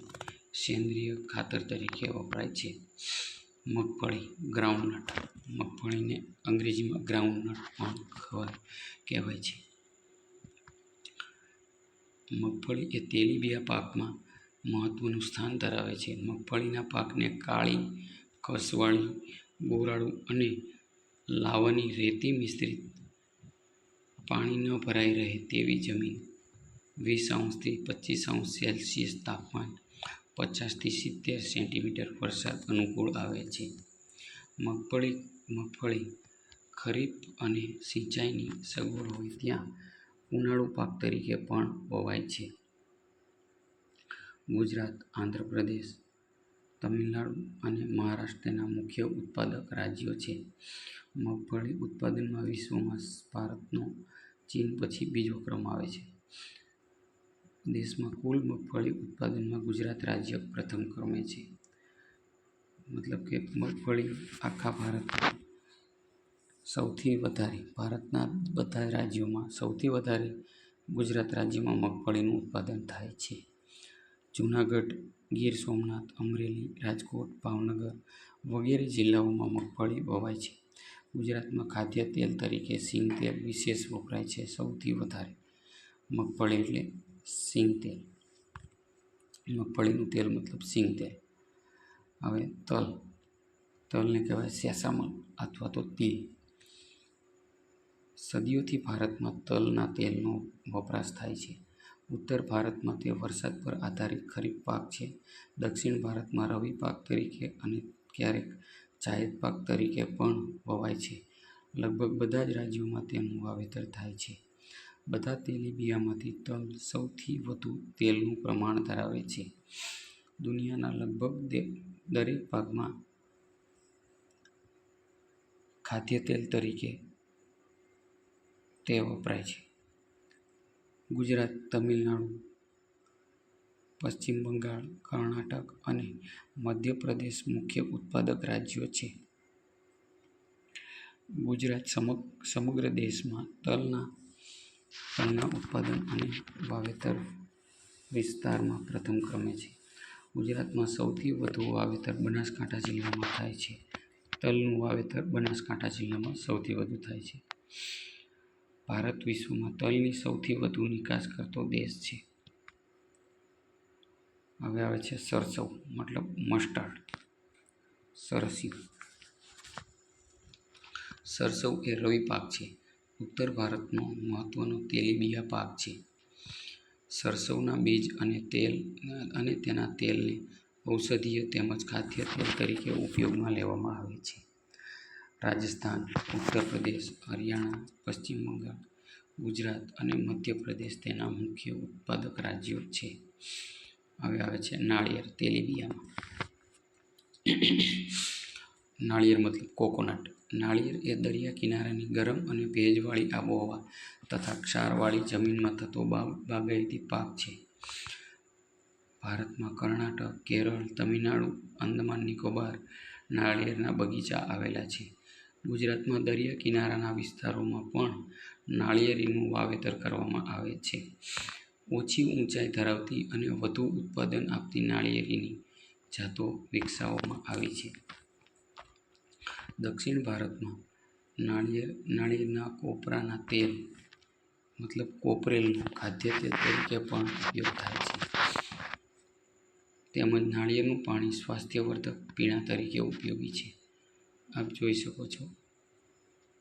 સેન્દ્રિય ખાતર તરીકે વપરાય છે. મગફળી ગ્રાઉન્ડનટ મગફળીને અંગ્રેજીમાં ગ્રાઉન્ડનટ પણ કહેવાય છે. મગફળી એ તેલીબિયાં પાકમાં મહત્વનું સ્થાન ધરાવે છે. મગફળીના પાકને કાળી, કસવાળી, ગોરાળું અને લાવણી રેતી મિશ્રિત પાણી ન ભરાઈ રહે તેવી જમીન, 20° થી 25°C તાપમાન, 50 થી 70 સેન્ટીમીટર વરસાદ અનુકૂળ આવે છે. મગફળી ખરીફ અને સિંચાઈની સગવડ હોય ત્યાં ઉનાળુ પાક તરીકે પણ વવાય છે. ગુજરાત, આંધ્રપ્રદેશ, તમિલનાડુ અને મહારાષ્ટ્ર તેના મુખ્ય ઉત્પાદક રાજ્યો છે. મગફળી ઉત્પાદનમાં વિશ્વમાં ભારતનો ચીન પછી બીજો ક્રમ આવે છે. દેશમાં કુલ મગફળી ઉત્પાદનમાં ગુજરાત રાજ્ય પ્રથમ ક્રમે છે. મતલબ કે મગફળી આખા ભારતમાં ભારતના બધા રાજ્યોમાં સૌથી વધારે ગુજરાત રાજ્યમાં મગફળીનું ઉત્પાદન થાય છે. જૂનાગઢ, ગીર સોમનાથ, અમરેલી, રાજકોટ, ભાવનગર વગેરે જિલ્લાઓમાં મગફળી વવાય છે. ગુજરાતમાં ખાદ્ય તેલ તરીકે સિંગ તેલ વિશેષ વપરાય છે. સૌથી વધારે મગફળી એટલે સિંગ તેલ. મગફળીનું તેલ મતલબ સિંગ તેલ. હવે તલને કહેવાય સેસામલ અથવા તો તિલ. સદીઓથી ભારતમાં તલના તેલનો વપરાશ થાય છે. ઉત્તર ભારતમાં તે વરસાદ પર આધારિત ખરીફ પાક છે. દક્ષિણ ભારતમાં રવિ પાક તરીકે અને ક્યારેક જાયદ પાક તરીકે પણ વવાય છે. લગભગ બધા જ રાજ્યોમાં તેનું વાવેતર થાય છે. બધા તેલીબિયાંમાંથી તલ સૌથી વધુ તેલનું પ્રમાણ ધરાવે છે. દુનિયાના લગભગ દરેક ભાગમાં ખાદ્ય તેલ તરીકે તે વપરાય છે. ગુજરાત, તમિલનાડુ, પશ્ચિમ બંગાળ, કર્ણાટક અને મધ્યપ્રદેશ મુખ્ય ઉત્પાદક રાજ્યો છે. ગુજરાત સમગ્ર દેશમાં તલના ઉત્પાદન અને વાવેતર વિસ્તારમાં પ્રથમ ક્રમે છે. ગુજરાતમાં સૌથી વધુ વાવેતર બનાસકાંઠા જિલ્લામાં થાય છે. તલનું વાવેતર બનાસકાંઠા જિલ્લામાં સૌથી વધુ થાય છે. ભારત વિશ્વમાં તલની સૌથી વધુ નિકાસ કરતો દેશ છે. હવે આવે છે સરસવ, મતલબ મસ્ટર્ડ, સરસ્યું. સરસવ એ રવિ પાક છે. ઉત્તર ભારતનો મહત્વનો તેલીબિયા પાક છે. સરસવના બીજ અને તેના તેલને ઔષધીય તેમજ ખાદ્ય તેલ તરીકે ઉપયોગમાં લેવામાં આવે છે. રાજસ્થાન, ઉત્તર પ્રદેશ, હરિયાણા, પશ્ચિમ બંગાળ, ગુજરાત અને મધ્યપ્રદેશ તેના મુખ્ય ઉત્પાદક રાજ્યો છે. હવે આવે છે નાળિયેર, તેલીબિયામાં. નાળિયેર મતલબ કોકોનટ. નાળિયેર એ દરિયા કિનારાની ગરમ અને ભેજવાળી આબોહવા તથા ક્ષારવાળી જમીનમાં થતો બાગાયતી પાક છે. ભારતમાં કર્ણાટક, કેરળ, તમિલનાડુ, અંદમાન નિકોબાર નાળિયેરના બગીચા આવેલા છે. ગુજરાતમાં દરિયા કિનારાના વિસ્તારોમાં પણ નાળિયેરીનું વાવેતર કરવામાં આવે છે. ઓછી ઊંચાઈ ધરાવતી અને વધુ ઉત્પાદન આપતી નાળિયેરીની જાતો વિકસાવવામાં આવી છે. દક્ષિણ ભારતમાં નાળિયેરના કોપરાના તેલ મતલબ કોપરેલનો ખાદ્ય તેલ તરીકે પણ ઉપયોગ થાય છે. તેમજ નાળિયેરનું પાણી સ્વાસ્થ્યવર્ધક પીણા તરીકે ઉપયોગી છે. આપ જોઈ શકો છો,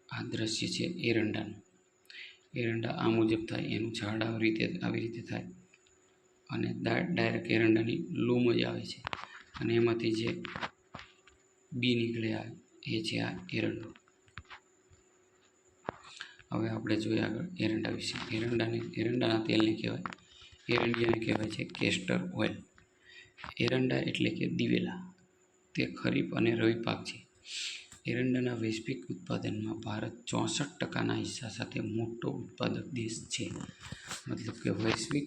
આ દ્રશ્ય છે એરંડાનું. એરંડા આ મુજબ થાય, એનું ઝાડ આવી રીતે થાય અને ડાયરેક્ટ એરંડાની લૂમ જ આવે છે અને એમાંથી જે બી નીકળે આવે એ છે આ એરંડો. હવે આપણે જોઈએ આગળ એરંડા વિશે. એરંડાના તેલને એરંડિયાને કહેવાય છે કેસ્ટર ઓઇલ. એરંડા એટલે કે દિવેલા, તે ખરીફ અને રવિ પાક છે. એરંડાના વૈશ્વિક ઉત્પાદનમાં ભારત 64% હિસ્સા સાથે મોટો ઉત્પાદક દેશ છે. મતલબ કે વૈશ્વિક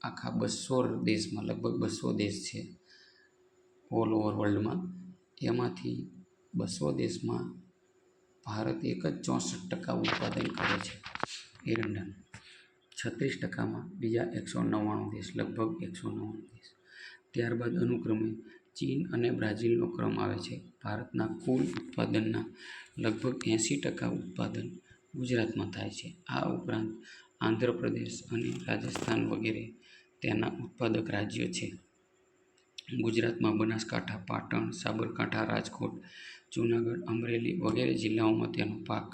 આખા 200 દેશમાં, લગભગ 200 દેશ છે ઓલ ઓવર વર્લ્ડમાં, એમાંથી 200 દેશમાં ભારત એક જ 64% ઉત્પાદન કરે છે એરંડાનું. 36%માં બીજા 199 દેશ, લગભગ 199 દેશ. ત્યારબાદ અનુક્રમે ચીન અને બ્રાઝિલનો ક્રમ આવે છે. ભારતના કુલ ઉત્પાદનના લગભગ 80% ઉત્પાદન ગુજરાતમાં થાય છે. આ ઉપરાંત આંધ્રપ્રદેશ અને રાજસ્થાન વગેરે તેના ઉત્પાદક રાજ્યો છે. ગુજરાતમાં બનાસકાંઠા, પાટણ, સાબરકાંઠા, રાજકોટ, જૂનાગઢ, અમરેલી વગેરે જિલ્લાઓમાં તેનો પાક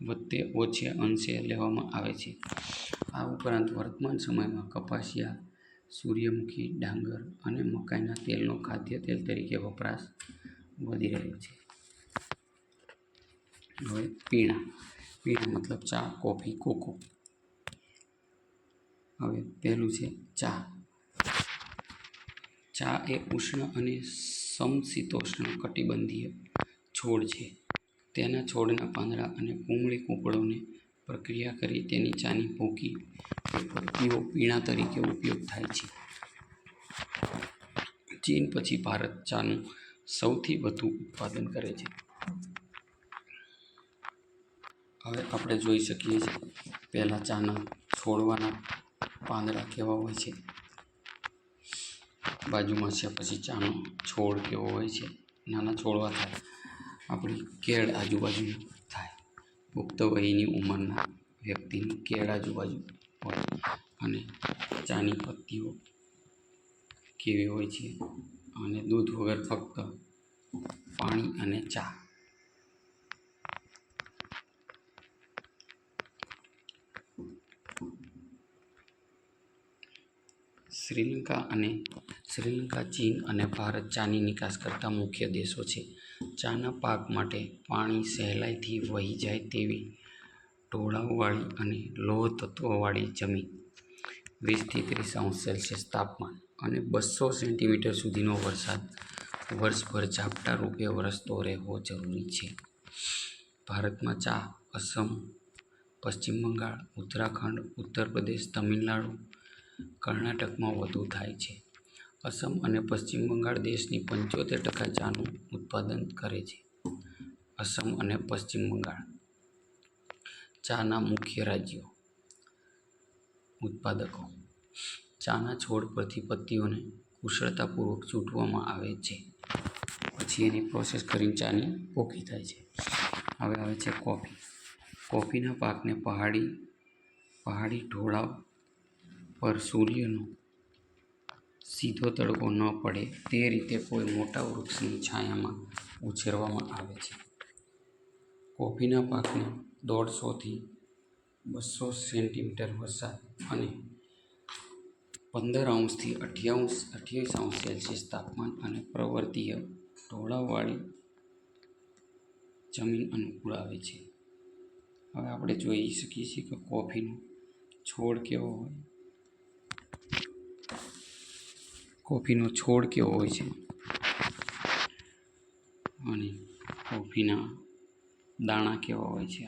વધતે ઓછે અંશે લેવામાં આવે છે. આ ઉપરાંત વર્તમાન સમયમાં કપાસિયા, સૂર્યમુખી, ડાંગર અને મકાઈના તેલનો ખાદ્ય તેલ તરીકે વપરાશ વધી રહ્યો છે. હવે પીણા મતલબ ચા, કોફી, કોકો. હવે પહેલું છે ચા. ચા એ ઉષ્ણ અને સમશીતોષ્ણ કટિબંધીય છોડ છે. તેના છોડના પાંદડા અને કુમળી કૂંપળોને પ્રક્રિયા કરી તેની ચાની ભૂકી કે પત્તીઓ પીણા તરીકે ઉપયોગ થાય છે. ચીન પછી ભારત ચાનું સૌથી વધુ ઉત્પાદન કરે છે. હવે આપણે જોઈ શકીએ છીએ પહેલાં ચાના છોડવાના પાંદડા કેવા હોય છે, બાજુમાં છે પછી ચાનો છોડ કેવો હોય છે. નાના છોડવા થાય, આપણી કેળ આજુબાજુ થાય, પુખ્ત વયની ઉંમરના વ્યક્તિની કેળ આજુબાજુ હોય અને ચાની પત્તીઓ કેવી હોય છે અને દૂધ વગર ફક્ત પાણી અને ચા. શ્રીલંકા, ચીન અને ભારત ચાની નિકાસ કરતા મુખ્ય દેશો છે. ચાના પાક માટે પાણી સહેલાઈથી વહી જાય તેવી ઢોળાવવાળી અને લોહ તત્વવાળી જમીન, 20 થી 30 અંશ સેલ્સિયસ તાપમાન અને 200 સેન્ટીમીટર સુધીનો વરસાદ વર્ષભર ઝાપટા રૂપે વરસતો રહેવો જરૂરી છે. ભારતમાં ચા અસમ, પશ્ચિમ બંગાળ, ઉત્તરાખંડ, ઉત્તર પ્રદેશ, તમિલનાડુ, કર્ણાટકમાં વધુ થાય છે. અસમ અને પશ્ચિમ બંગાળ દેશની 75% ચાનું ઉત્પાદન કરે છે. અસમ અને પશ્ચિમ બંગાળ ચાના મુખ્ય રાજ્યો. ઉત્પાદકો: ચાના છોડ પરથી પત્તીઓને કુશળતાપૂર્વક ચૂંટવામાં આવે છે. પછી એની પ્રોસેસ કરીને ચાની ભૂકી થાય છે. હવે આવે છે કોફી. કોફીના પાકને પહાડી ઢોળાવ પર સૂર્યનો સીધો તડકો ન પડે તે રીતે કોઈ મોટા વૃક્ષની છાયામાં ઉછેરવામાં આવે છે. કોફીના પાકને 150 થી 200 સેન્ટીમીટર વરસાદ અને 15 થી 28 સેલ્સિયસ તાપમાન અને પર્વતીય ઢોળાવવાળી જમીન અનુકૂળ આવે છે. હવે આપણે જોઈ શકીએ છીએ કે કોફીનો છોડ કેવો હોય છે અને કોફીના દાણા કેવા હોય છે.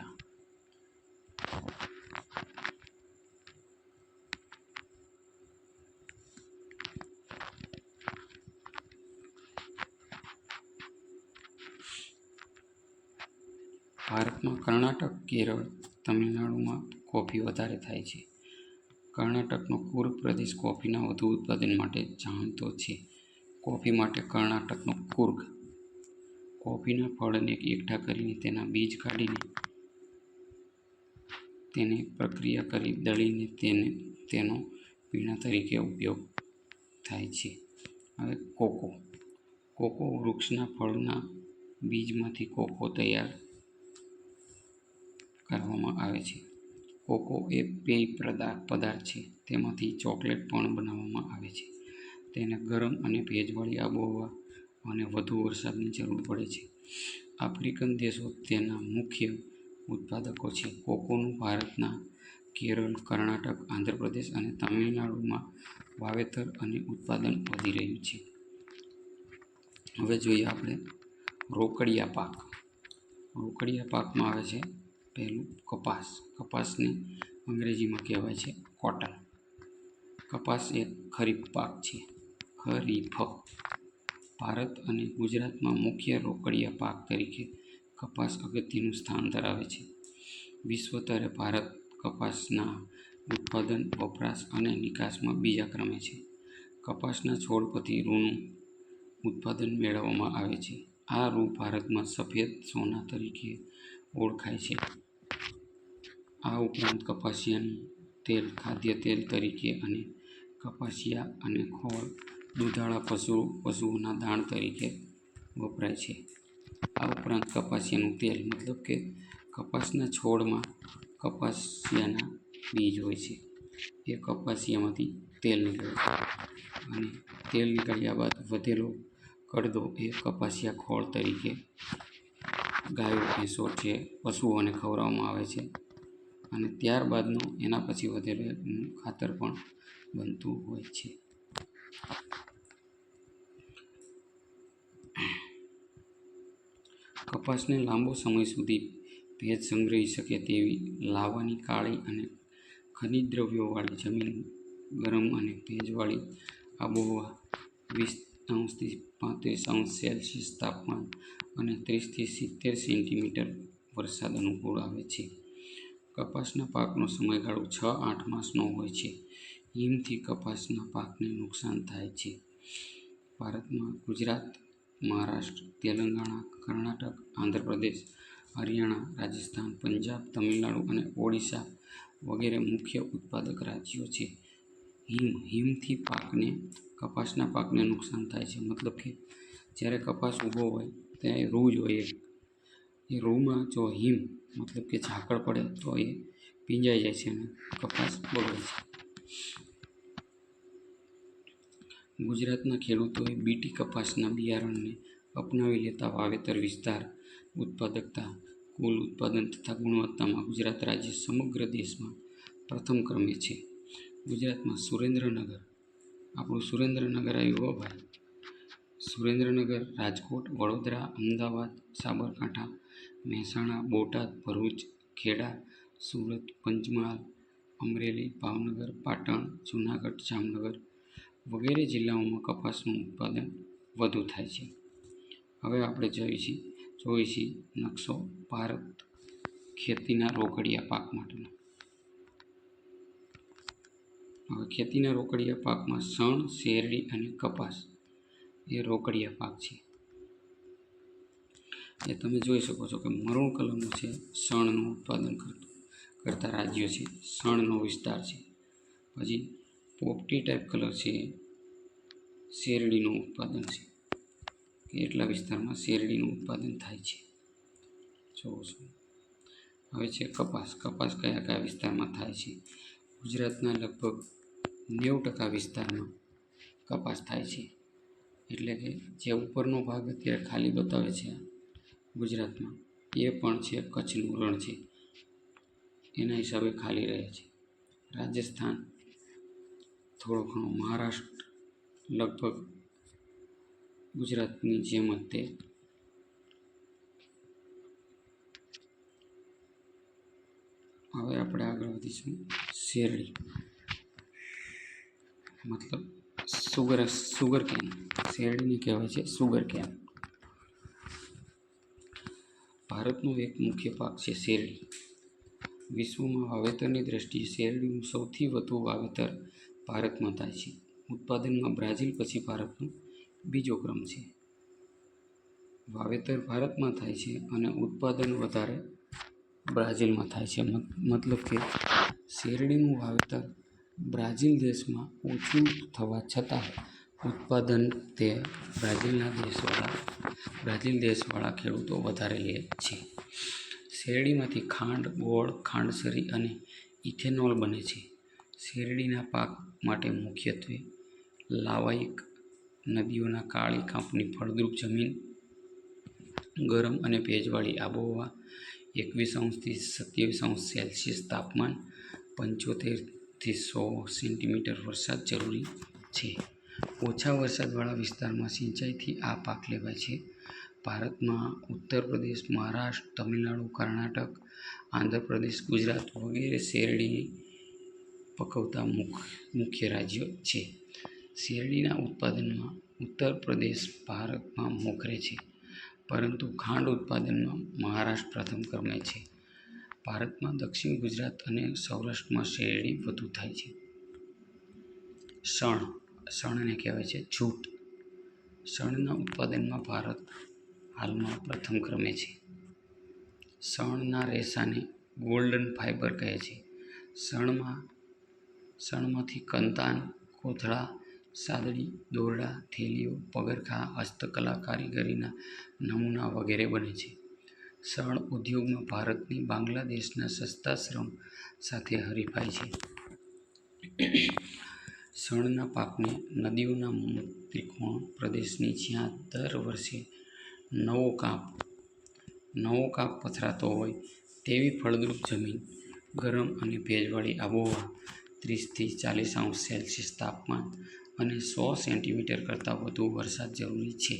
ભારતમાં કર્ણાટક, કેરળ, તમિલનાડુમાં કોફી વધારે થાય છે. કર્ણાટકનો કુર્ગ પ્રદેશ કોફીના વધુ ઉત્પાદન માટે જાણીતો છે. કોફી માટે કર્ણાટકનો કુર્ગ. કોફીના ફળને એકઠા કરીને તેના બીજ કાઢીને તેને પ્રક્રિયા કરી દળીને તેનો પીણા તરીકે ઉપયોગ થાય છે. હવે કોકો વૃક્ષના ફળના બીજમાંથી કોકો તૈયાર કરવામાં આવે છે. કોકો એ પેય પદાર્થ છે. તેમાંથી ચોકલેટ પણ બનાવવામાં આવે છે. તેને ગરમ અને ભેજવાળી આબોહવા અને વધુ વરસાદની જરૂર પડે છે. આફ્રિકન દેશો તેના મુખ્ય ઉત્પાદકો છે. કોકોનું ભારતના કેરળ, કર્ણાટક, આંધ્રપ્રદેશ અને તમિલનાડુમાં વાવેતર અને ઉત્પાદન વધી રહ્યું છે. હવે જોઈએ આપણે રોકડિયા પાક. રોકડિયા પાકમાં આવે છે પહેલું કપાસ. કપાસને અંગ્રેજીમાં કહેવાય છે કોટન. કપાસ એક ખરીફ પાક છે. ભારત અને ગુજરાતમાં મુખ્ય રોકડિયા પાક તરીકે કપાસ અગત્યનું સ્થાન ધરાવે છે. વિશ્વ સ્તરે ભારત કપાસના ઉત્પાદન, વપરાશ અને નિકાસમાં બીજા ક્રમે છે. કપાસના છોડ પરથી રૂનું ઉત્પાદન મેળવવામાં આવે છે. આ રૂ ભારતમાં સફેદ સોના તરીકે ઓળખાય છે. આ ઉપરાંત કપાસિયાનું તેલ ખાદ્ય તેલ તરીકે અને કપાસિયા અને ખોળ દૂધાળા પશુઓના દાણ તરીકે વપરાય છે. આ ઉપરાંત કપાસિયાનું તેલ મતલબ કે કપાસના છોડમાં કપાસિયાના બીજ હોય છે. એ કપાસિયામાંથી તેલ નીકળે છે અને તેલ નીકળ્યા બાદ વધેલો કડદો એ કપાસિયા ખોળ તરીકે ગાયો, ભેંસો છે પશુઓને ખવડાવવામાં આવે છે અને ત્યારબાદનું એના પછી વધેલું ખાતર પણ બનતું હોય છે. કપાસને લાંબો સમય સુધી ભેજ સંગ્રહી શકે તેવી લાવાની કાળી અને ખનિજ દ્રવ્યોવાળી જમીન, ગરમ અને ભેજવાળી આબોહવા, 20 થી 35 સેલ્સિયસ તાપમાન અને 30 થી 70 સેન્ટીમીટર વરસાદ અનુકૂળ આવે છે. કપાસના પાકનો સમયગાળો 6-8 માસનો હોય છે. હિમથી કપાસના પાકને નુકસાન થાય છે. ભારતમાં ગુજરાત, મહારાષ્ટ્ર, તેલંગાણા, કર્ણાટક, આંધ્રપ્રદેશ, હરિયાણા, રાજસ્થાન, પંજાબ, તમિલનાડુ અને ઓડિશા વગેરે મુખ્ય ઉત્પાદક રાજ્યો છે. હિમથી કપાસના પાકને નુકસાન થાય છે. મતલબ કે જ્યારે કપાસ ઊભો હોય ત્યારે રૂ જ હોય. એ રૂમાં જો હિમ મતલબ કે ઝાકળ પડે તો એ ભીંજાઈ જાય છે અને કપાસ બગડે છે. ગુજરાતના ખેડૂતોએ બીટી કપાસના બિયારણને અપનાવી લેતા વાવેતર વિસ્તાર, ઉત્પાદકતા, કુલ ઉત્પાદન તથા ગુણવત્તામાં ગુજરાત રાજ્ય સમગ્ર દેશમાં પ્રથમ ક્રમે છે. ગુજરાતમાં સુરેન્દ્રનગર, આપણું સુરેન્દ્રનગર આવ્યું હો ભાઈ. સુરેન્દ્રનગર, રાજકોટ, વડોદરા, અમદાવાદ, સાબરકાંઠા, મહેસાણા, બોટાદ, ભરૂચ, ખેડા, સુરત, પંચમહાલ, અમરેલી, ભાવનગર, પાટણ, જૂનાગઢ, જામનગર વગેરે જિલ્લાઓમાં કપાસનું ઉત્પાદન વધુ થાય છે. હવે આપણે જોઈશું નકશો ભારત ખેતીના રોકડિયા પાક માટેનો. હવે ખેતીના રોકડિયા પાકમાં શણ, શેરડી અને કપાસ એ રોકડિયા પાક છે. એ તમે જોઈ શકો છો કે મરૂણ કલરનું છે શણનું ઉત્પાદન કરતા રાજ્યો છે, શણનો વિસ્તાર છે. પછી પોપટી ટાઈપ કલર છે શેરડીનું ઉત્પાદન છે, કે એટલા વિસ્તારમાં શેરડીનું ઉત્પાદન થાય છે. જોવો છો. હવે છે કપાસ. કપાસ કયા કયા વિસ્તારમાં થાય છે? ગુજરાતના લગભગ 90% વિસ્તારમાં કપાસ થાય છે. એટલે કે જે ઉપરનો ભાગ અત્યારે ખાલી બતાવે છે ગુજરાતમાં, એ પણ છે કચ્છનું રણ છે, એના હિસાબે ખાલી રહે છે. રાજસ્થાન, થોડો ઘણો મહારાષ્ટ્ર, લગભગ ગુજરાતની જેમ જ તે. હવે આપણે આગળ વધીશું. શેરડી મતલબ સુગર કેન. શેરડીને કહેવાય છે સુગર કેન. ભારતનો એક મુખ્ય પાક છે શેરડી. વિશ્વમાં વાવેતરની દ્રષ્ટિએ શેરડીનું સૌથી વધુ વાવેતર ભારતમાં થાય છે. ઉત્પાદનમાં બ્રાઝિલ પછી ભારતનો બીજો ક્રમ છે. વાવેતર ભારતમાં થાય છે અને ઉત્પાદન વધારે બ્રાઝિલમાં થાય છે. મતલબ કે શેરડીનું વાવેતર બ્રાઝિલ દેશમાં ઓછું થવા છતાં ઉત્પાદન તે બ્રાઝિલ દેશવાળા ખેડૂતો વધારે લે છે. શેરડીમાંથી ખાંડ, ગોળ, ખાંડસરી અને ઇથેનોલ બને છે. શેરડીના પાક માટે મુખ્યત્વે લાવાયક નદીઓના કાળી કાંપની ફળદ્રુપ જમીન, ગરમ અને ભેજવાળી આબોહવા, 21 થી 27 સેલ્સિયસ તાપમાન, 75 થી 100 સેન્ટીમીટર વરસાદ જરૂરી છે. ઓછા વરસાદવાળા વિસ્તારમાં સિંચાઈથી આ પાક લેવાય છે. ભારતમાં ઉત્તર પ્રદેશ, મહારાષ્ટ્ર, તમિલનાડુ, કર્ણાટક, આંધ્રપ્રદેશ, ગુજરાત વગેરે શેરડી પકવતા મુખ્ય રાજ્યો છે. શેરડીના ઉત્પાદનમાં ઉત્તર પ્રદેશ ભારતમાં મોખરે છે, પરંતુ ખાંડ ઉત્પાદનમાં મહારાષ્ટ્ર પ્રથમ ક્રમે છે. ભારતમાં દક્ષિણ ગુજરાત અને સૌરાષ્ટ્રમાં શેરડી વધુ થાય છે. શણને કહેવાય છે જૂટ. શણના ઉત્પાદનમાં ભારત હાલમાં પ્રથમ ક્રમે છે. શણના રેસાને ગોલ્ડન ફાઇબર કહે છે. શણમાંથી કંતાન, કોથળા, સાદડી, દોરડા, થેલીઓ, પગરખાં, હસ્તકલા, કારીગરીના નમૂના વગેરે બને છે. શણ ઉદ્યોગમાં ભારતની બાંગ્લાદેશના સસ્તા શ્રમ સાથે હરીફાઈ છે. શણના પાકને નદીઓના મુક્ત ત્રિકોણ પ્રદેશની જ્યાં દર વર્ષે નવો કાપ પથરાતો હોય તેવી ફળદ્રુપ જમીન, ગરમ અને ભેજવાળી આબોહવા, 30 થી 40 સેલ્સિયસ તાપમાન અને 100 સેન્ટીમીટર કરતાં વધુ વરસાદ જરૂરી છે.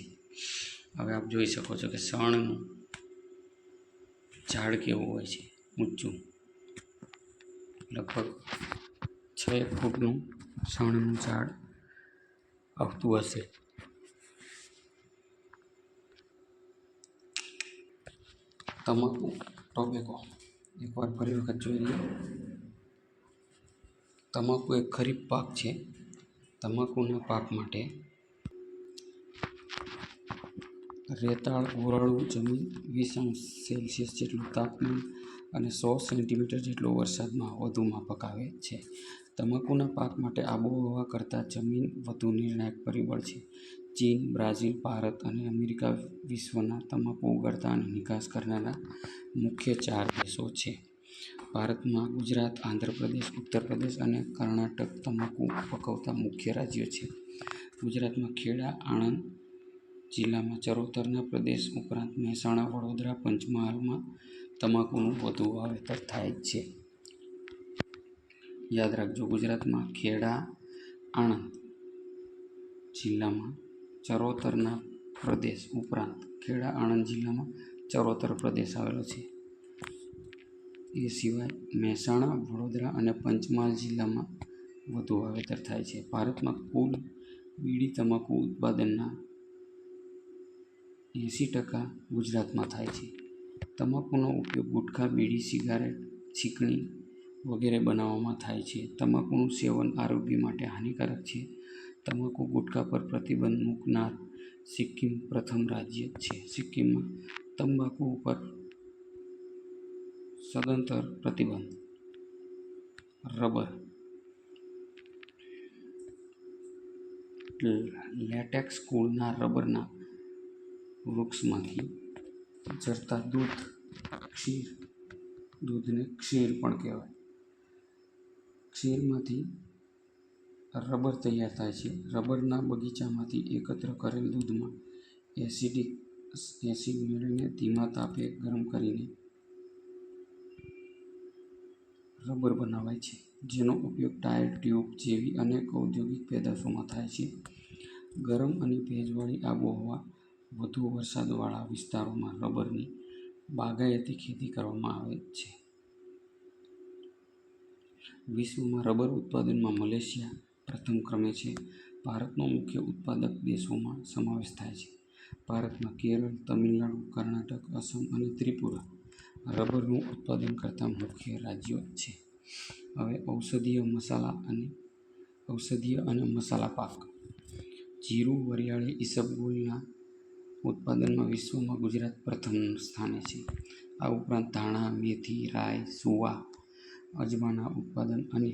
હવે આપ જોઈ શકો છો કે શણનું ઝાડ કેવું હોય છે, ઊંચું, લગભગ 6 ફૂટનું શણનું ઝાડ આવતું હશે. તમાકુ, ટોબેકો એકવાર ફરી વખત જોઈ લઈએ. તમાકુ એક ખરીફ પાક છે. તમાકુના પાક માટે રેતાળ ગોરાળુ જમીન, 20 સેલ્સિયસ જેટલું તાપમાન અને 100 સેન્ટીમીટર જેટલો વરસાદમાં વધુ માફક આવે છે. તમાકુના પાક માટે આબોહવા કરતાં જમીન વધુ નિર્ણાયક પરિબળ છે. ચીન, બ્રાઝિલ, ભારત અને અમેરિકા વિશ્વના તમાકુ ઉગાડતા અને નિકાસ કરનારા મુખ્ય 4 દેશો છે. ભારતમાં ગુજરાત, આંધ્રપ્રદેશ, ઉત્તર પ્રદેશ અને કર્ણાટક તમાકુ પકવતા મુખ્ય રાજ્યો છે. ગુજરાતમાં ખેડા, આણંદ જિલ્લામાં ચરોતરના પ્રદેશ ઉપરાંત મહેસાણા, વડોદરા, પંચમહાલમાં તમાકુનું વધુ વાવેતર થાય છે. યાદ રાખજો, ગુજરાતમાં ખેડા, આણંદ જિલ્લામાં ચરોતરના પ્રદેશ ઉપરાંત આણંદ જિલ્લામાં ચરોતર પ્રદેશ આવેલો છે. એ સિવાય મહેસાણા, વડોદરા અને પંચમહાલ જિલ્લામાં વધુ વાવેતર થાય છે. ભારતમાં કુલ બીડી તમાકુ ઉત્પાદનના 80% ગુજરાતમાં થાય છે. તમાકુનો ઉપયોગ ગુટખા, બીડી, સિગારેટ, છીકણી વગેરે બનાવવામાં થાય છે. તમાકુનું સેવન આરોગ્ય માટે હાનિકારક છે. તમાકુ ગુટખા પર પ્રતિબંધ મૂકનાર સિક્કિમ પ્રથમ રાજ્ય છે. સિક્કિમમાં તંબાકુ ઉપર સદંતર પ્રતિબંધ. રબર. લેટેક્સ કુળના રબરના વૃક્ષમાંથી ઝરતા દૂધને ક્ષીર પણ કહેવાય. ક્ષીરમાંથી રબર તૈયાર થાય છે. રબરના બગીચામાંથી એકત્ર કરેલ દૂધમાં એસિડ મેળવીને ધીમા તાપે ગરમ કરીને રબર બનાવાય છે, જેનો ઉપયોગ ટાયર, ટ્યુબ જેવી અનેક ઔદ્યોગિક પેદાશોમાં થાય છે. ગરમ અને ભેજવાળી આબોહવા, વધુ વરસાદવાળા વિસ્તારોમાં રબરની બાગાયતી ખેતી કરવામાં આવે છે. વિશ્વમાં રબર ઉત્પાદનમાં મલેશિયા પ્રથમ ક્રમે છે. ભારતનો મુખ્ય ઉત્પાદક દેશોમાં સમાવેશ થાય છે. ભારતમાં કેરળ, તમિલનાડુ, કર્ણાટક, અસમ અને ત્રિપુરા રબરનું ઉત્પાદન કરતા મુખ્ય રાજ્યો છે. હવે ઔષધીય અને મસાલા પાક. જીરું, વરિયાળી, ઈસબગુલના ઉત્પાદનમાં વિશ્વમાં ગુજરાત પ્રથમ સ્થાને છે. આ ઉપરાંત ધાણા, મેથી, રાઈ, સુવા, અજમાના ઉત્પાદન અને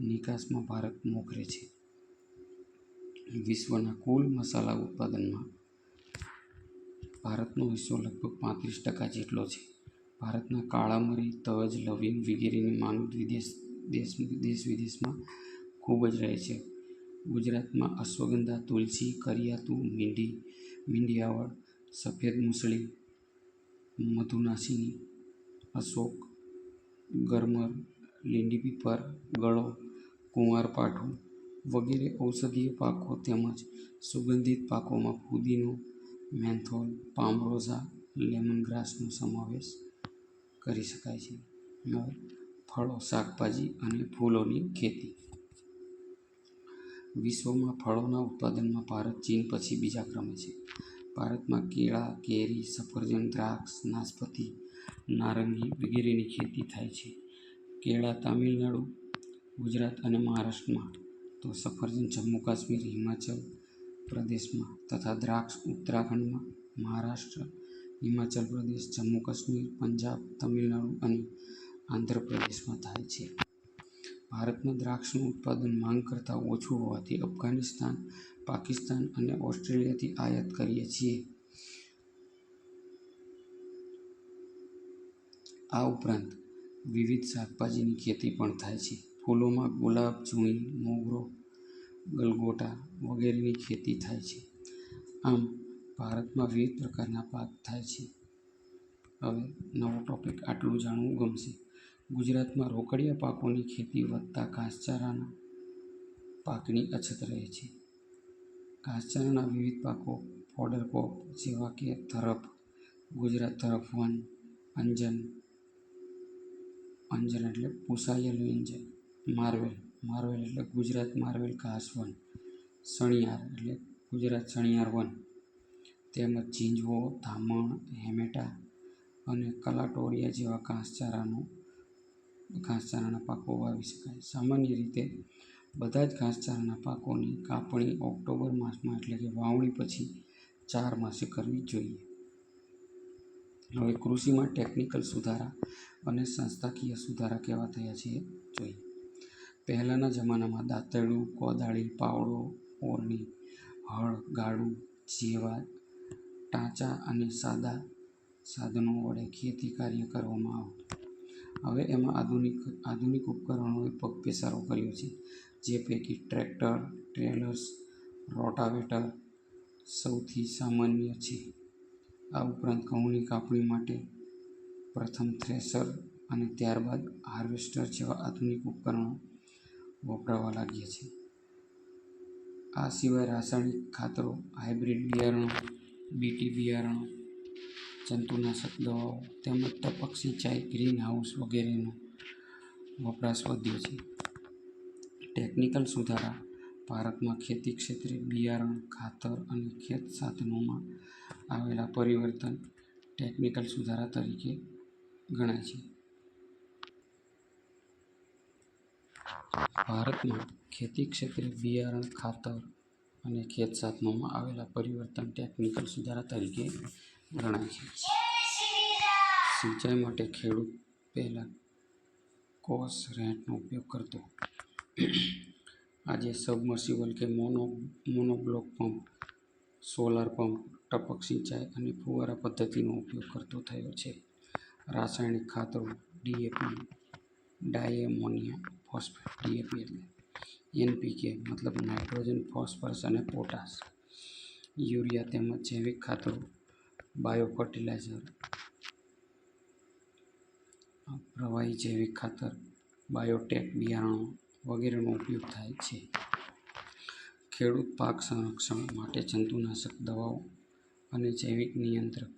નિકાસમાં ભારત મોખરે છે. વિશ્વના કુલ મસાલા ઉત્પાદનમાં ભારતનો હિસ્સો લગભગ 35% જેટલો છે. ભારતના કાળા મરી, તજ, લવિંગ વગેરેની માંગ દેશ-વિદેશમાં ખૂબ જ રહે છે. ગુજરાતમાં અશ્વગંધા, તુલસી, કરિયાતું, મીંડિયાવળ, સફેદ મૂસળી, મધુનાસિની, અશોક, ગરમર, લીંડી પીપર, ગળો, કુંવારપાઠું વગેરે ઔષધીય પાકો તેમજ સુગંધિત પાકોમાં પુદીનો, મેન્થોલ, પામરોઝા, લેમનગ્રાસનો સમાવેશ કરી શકાય છે. હવે ફળો, શાકભાજી અને ફૂલોની ખેતી. વિશ્વમાં ફળોના ઉત્પાદનમાં ભારત ચીન પછી બીજા ક્રમે છે. ભારતમાં કેળા, કેરી, સફરજન, દ્રાક્ષ, નાશપતી, નારંગી વગેરેની ખેતી થાય છે. કેળા તામિલનાડુ, ગુજરાત અને મહારાષ્ટ્રમાં, તો સફરજન જમ્મુ કાશ્મીર, હિમાચલ પ્રદેશમાં તથા દ્રાક્ષ ઉત્તરાખંડમાં, મહારાષ્ટ્ર, હિમાચલ પ્રદેશ, જમ્મુ કાશ્મીર, પંજાબ, તમિલનાડુ અને આંધ્રપ્રદેશમાં થાય છે. ભારતમાં દ્રાક્ષનું ઉત્પાદન માંગ કરતાં ઓછું હોવાથી અફઘાનિસ્તાન, પાકિસ્તાન અને ઓસ્ટ્રેલિયાથી આયાત કરીએ છીએ. આ ઉપરાંત વિવિધ શાકભાજીની ખેતી પણ થાય છે. ફૂલોમાં ગુલાબ, જુઈ, મોગરો, ગલગોટા વગેરેની ખેતી થાય છે. આમ ભારતમાં વિવિધ પ્રકારના પાક થાય છે. હવે નવો ટોપિક. આટલું જાણવું ગમશે. ગુજરાતમાં રોકડિયા પાકોની ખેતી વધતા ઘાસચારાના પાકની અછત રહે છે. ઘાસચારાના વિવિધ પાકો ફોડર ક્રોપ જેવા કે તરફ, ગુજરાત તરફ વન, અંજન એટલે પૂછાયેલું અંજન, માર્વેલ એટલે ગુજરાત માર્વેલ ઘાસ વન, સણિયાર એટલે ગુજરાત સણિયાર વન, તેમજ ઝીંઝવો, ધામણ, હેમેટા અને કલાટોરિયા જેવા ઘાસચારાના પાકો વાવી શકાય. સામાન્ય રીતે બધા જ ઘાસચારાના પાકોની કાપણી ઓક્ટોબર માસમાં એટલે કે વાવણી પછી 4 માસે કરવી જોઈએ. હવે કૃષિમાં ટેકનિકલ સુધારા અને સંસ્થાકીય સુધારા કેવા થયા છે જોઈએ. પહેલાંના જમાનામાં દાતરડું, કોદાળી, પાવડો, ઓરણી, હળ, ગાડું જેવા ટાંચા અને સાદા સાધનો વડે ખેતી કાર્ય કરવામાં આવતું. હવે એમાં આધુનિક ઉપકરણોએ પગપેસારો કર્યો છે. જે પૈકી ટ્રેક્ટર, ટ્રેલર્સ, રોટાવેટર સૌથી સામાન્ય છે. આ ઉપરાંત ઘઉંની કાપણી માટે પ્રથમ થ્રેશર અને ત્યારબાદ હાર્વેસ્ટર જેવા આધુનિક ઉપકરણો વપરાવા લાગ્યા છે. આ સિવાય રાસાયણિક ખાતરો, હાઇબ્રિડ બિયારણો, બીટી બિયારણો, જંતુનાશક દવાઓ તેમજ ટપક સિંચાઈ, ગ્રીન હાઉસ વગેરેનો વપરાશ વધ્યો છે. ટેકનિકલ સુધારા. ભારતમાં ખેતી ક્ષેત્રે બિયારણ, ખાતર અને ખેત સાધનોમાં આવેલા પરિવર્તન ટેકનિકલ સુધારા તરીકે ગણાય છે. ભારતમાં ખેતી ક્ષેત્રે બિયારણ, ખાતર અને ખેત સાધનોમાં આવેલા પરિવર્તન ટેકનિકલ સુધારા તરીકે ગણાય છે. સિંચાઈ માટે ખેડૂત પહેલા કોસ રેન્ટનો ઉપયોગ કરતો. આજે સબમર્સિબલ કે મોનોબ્લોક પંપ, સોલાર પંપ, ટપક સિંચાઈ અને ફુવારા પદ્ધતિનો ઉપયોગ કરતો થયો છે. રાસાયણિક ખાતરો ડીએપી, ડાયમોનિયમ ફોસ્ફેટ, ડીએપી એટલે એનપીકે મતલબ નાઇટ્રોજન, ફોસ્ફરસ અને પોટાશ, યુરિયા તેમજ જૈવિક ખાતરો, બાયો ફર્ટિલાઇઝર, પ્રવાહી જૈવિક ખાતર, બાયોટેક બિયારણો વગેરેનો ઉપયોગ થાય છે. ખેડૂત પાક સંરક્ષણ માટે જંતુનાશક દવાઓ અને જૈવિક નિયંત્રક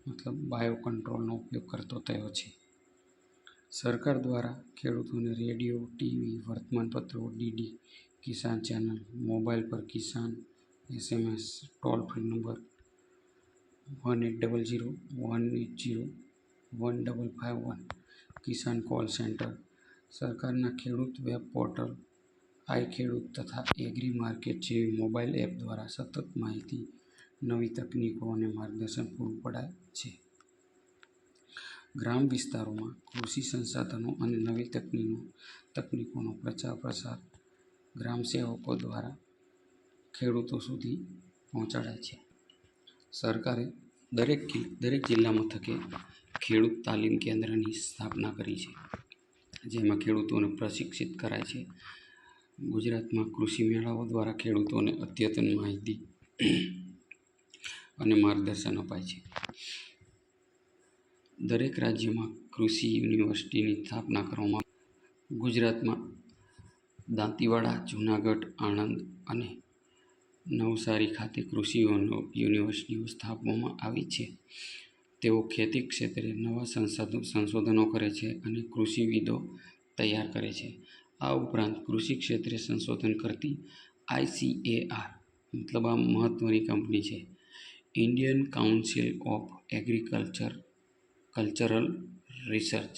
મતલબ બાયો કંટ્રોલનો ઉપયોગ કરતો થયો છે. સરકાર દ્વારા ખેડૂતોને રેડિયો, ટીવી, વર્તમાનપત્રો, ડીડી કિસાન ચેનલ, મોબાઈલ પર કિસાન SMS, ટોલ ફ્રી નંબર 1800-180-1551, કિસાન કોલ સેન્ટર, સરકારના ખેડૂત વેબ પોર્ટલ, આઈ ખેડૂત તથા એગ્રી માર્કેટ જેવી મોબાઈલ એપ દ્વારા સતત માહિતી, નવી તકનીકો અને માર્ગદર્શન પૂરું પડાય છે. ગ્રામ વિસ્તારોમાં કૃષિ સંસાધનો અને નવી તકનીકોનો પ્રચાર પ્રસાર ગ્રામ સેવકો દ્વારા ખેડૂતો સુધી પહોંચાડાય છે. સરકારે દરેક જિલ્લા મથકે ખેડૂત તાલીમ કેન્દ્રની સ્થાપના કરી છે, જેમાં ખેડૂતોને પ્રશિક્ષિત કરાય છે. ગુજરાતમાં કૃષિ મેળાઓ દ્વારા ખેડૂતોને અદ્યતન માહિતી અને માર્ગદર્શન અપાય છે. દરેક રાજ્યમાં કૃષિ યુનિવર્સિટીની સ્થાપના કરવામાં ગુજરાતમાં દાંતીવાડા, જૂનાગઢ, આણંદ અને નવસારી ખાતે કૃષિ યુનિવર્સિટીઓ સ્થાપવામાં આવી છે. તેઓ ખેતી ક્ષેત્રે નવા સંશોધનો કરે છે અને કૃષિવિદો તૈયાર કરે છે. આ ઉપરાંત કૃષિ ક્ષેત્રે સંશોધન કરતી ICAR મતલબ આ મહત્વની કંપની છે, Indian council of cultural research,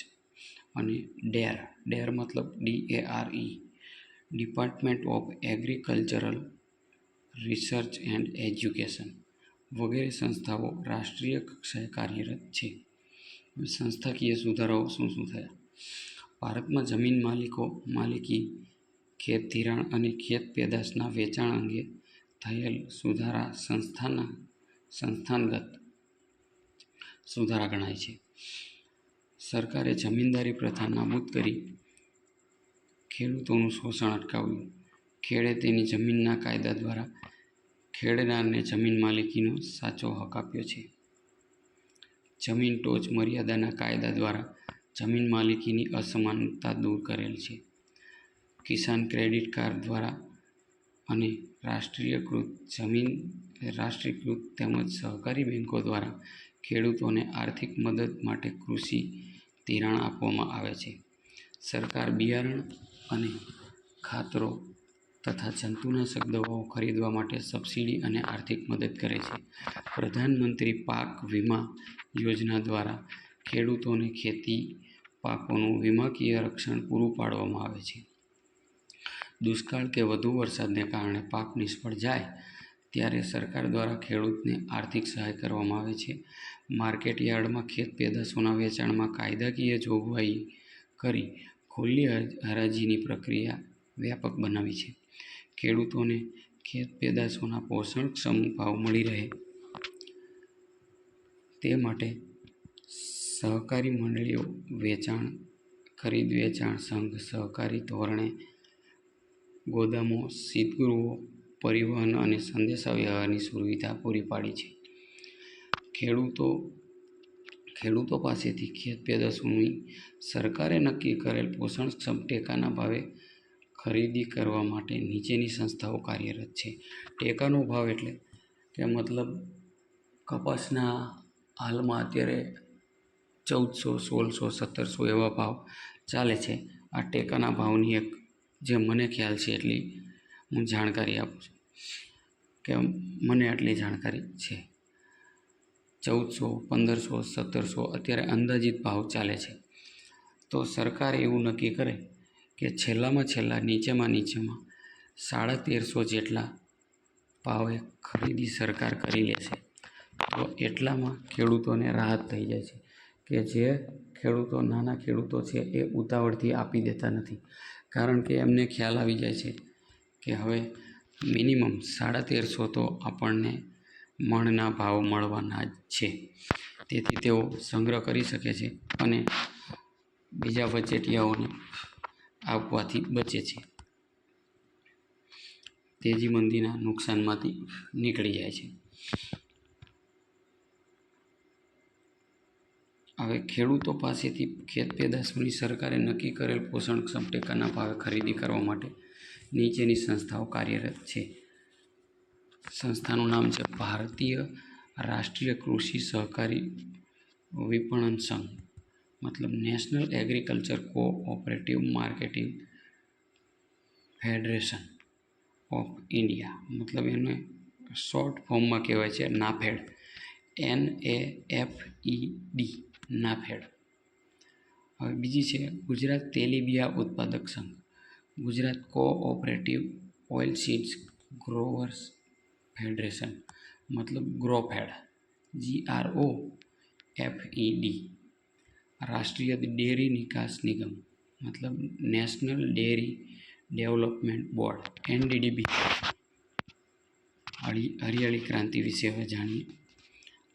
અને DARE મતલબ DARE, department of agricultural research and education વગેરે સંસ્થાઓ રાષ્ટ્રીય કક્ષાએ કાર્યરત છે. સંસ્થાકીય સુધારાઓ શું થયા? ભારતમાં જમીન માલિકી, ખેત ધિરાણ અને ખેત પેદાશના વેચાણ અંગે થયેલ સુધારા સંસ્થાનગત સુધારા ગણાય છે. સરકારે જમીનદારી પ્રથા નાબૂદ કરી ખેડૂતોનું શોષણ અટકાવ્યું. ખેડે તેની જમીનના કાયદા દ્વારા ખેડનારને જમીન માલિકીનો સાચો હક આપ્યો છે. જમીન ટોચ મર્યાદાના કાયદા દ્વારા જમીન માલિકીની અસમાનતા દૂર કરેલ છે. કિસાન ક્રેડિટ કાર્ડ દ્વારા અને રાષ્ટ્રીયકૃત તેમજ સહકારી બેંકો દ્વારા ખેડૂતોને આર્થિક મદદ માટે કૃષિ ધિરાણ આપવામાં આવે છે. સરકાર બિયારણ અને ખાતરો તથા જંતુનાશક દવાઓ ખરીદવા માટે સબસિડી અને આર્થિક મદદ કરે છે. પ્રધાનમંત્રી પાક વીમા યોજના દ્વારા ખેડૂતોને ખેતી પાકોનું વીમાકીય રક્ષણ પૂરું પાડવામાં આવે છે. દુષ્કાળ કે વધુ વરસાદને કારણે પાક નિષ્ફળ જાય ત્યારે સરકાર દ્વારા ખેડૂતને આર્થિક સહાય કરવામાં આવે છે. માર્કેટ યાર્ડમાં ખેત પેદાશોના વેચાણમાં કાયદાકીય જોગવાઈ કરી ખુલ્લી હરાજીની પ્રક્રિયા વ્યાપક બનાવી છે. ખેડૂતોને ખેત પેદાશોના પોષણક્ષમ ભાવ મળી રહે તે માટે સહકારી મંડળીઓ, ખરીદ વેચાણ સંઘ, સહકારી ધોરણે ગોદામો, શીતગૃહો, પરિવહન અને સંદેશાવ્યવહારની સુવિધા પૂરી પાડી છે. ખેડૂતો પાસેથી ખેત પેદાશોની સરકારે નક્કી કરેલ પોષણક્ષમ ટેકાના ભાવે ખરીદી કરવા માટે નીચેની સંસ્થાઓ કાર્યરત છે. ટેકાનો ભાવ એટલે કે મતલબ કપાસના હાલમાં અત્યારે 1400, 1600, 1700 એવા ભાવ ચાલે છે. આ ટેકાના ભાવની એક જે મને ખ્યાલ છે એટલી હું જાણકારી આપું છું કે મને આટલી જાણકારી છે. 1400, 1500, 1700 અત્યારે અંદાજિત ભાવ ચાલે છે. તો સરકાર એવું નક્કી કરે કે છેલ્લામાં નીચેમાં 1350 જેટલા ભાવે ખરીદી સરકાર કરી લેશે. તો એટલામાં ખેડૂતોને રાહત થઈ જાય છે કે જે નાના ખેડૂતો છે એ ઉતાવળથી આપી દેતા નથી, કારણ કે એમને ખ્યાલ આવી જાય છે કે હવે મિનિમમ 1350 તો આપણને મણના ભાવ મળવાના જ છે. તેથી તેઓ સંગ્રહ કરી શકે છે અને બીજા વચેટિયાઓને આપવાથી બચે છે. તેજી મંદીના નુકસાનમાંથી નીકળી જાય છે. હવે ખેડૂતો પાસેથી ખેત પેદાશોની સરકારે નક્કી કરેલ પોષણક્ષમ ટેકાના ભાવે ખરીદી કરવા માટે નીચેની સંસ્થાઓ કાર્યરત છે. સંસ્થાનું નામ છે ભારતીય રાષ્ટ્રીય કૃષિ સહકારી વિપણન સંઘ, મતલબ national agriculture cooperative marketing federation of India, મતલબ એને શોર્ટ ફોર્મમાં કહેવાય છે નાફેડ, NAFED, નાફેડ. હવે બીજી છે ગુજરાત તેલીબિયા ઉત્પાદક સંઘ, ગુજરાત કોઓપરેટિવ ઓઇલસીડ્સ ગ્રોવર્સ ફેડરેશન, મતલબ ગ્રોફેડ, GROFED. રાષ્ટ્રીય ડેરી નિકાસ નિગમ, મતલબ national dairy development board, NDDB. હરિયાળી ક્રાંતિ વિશે હવે જાણીએ.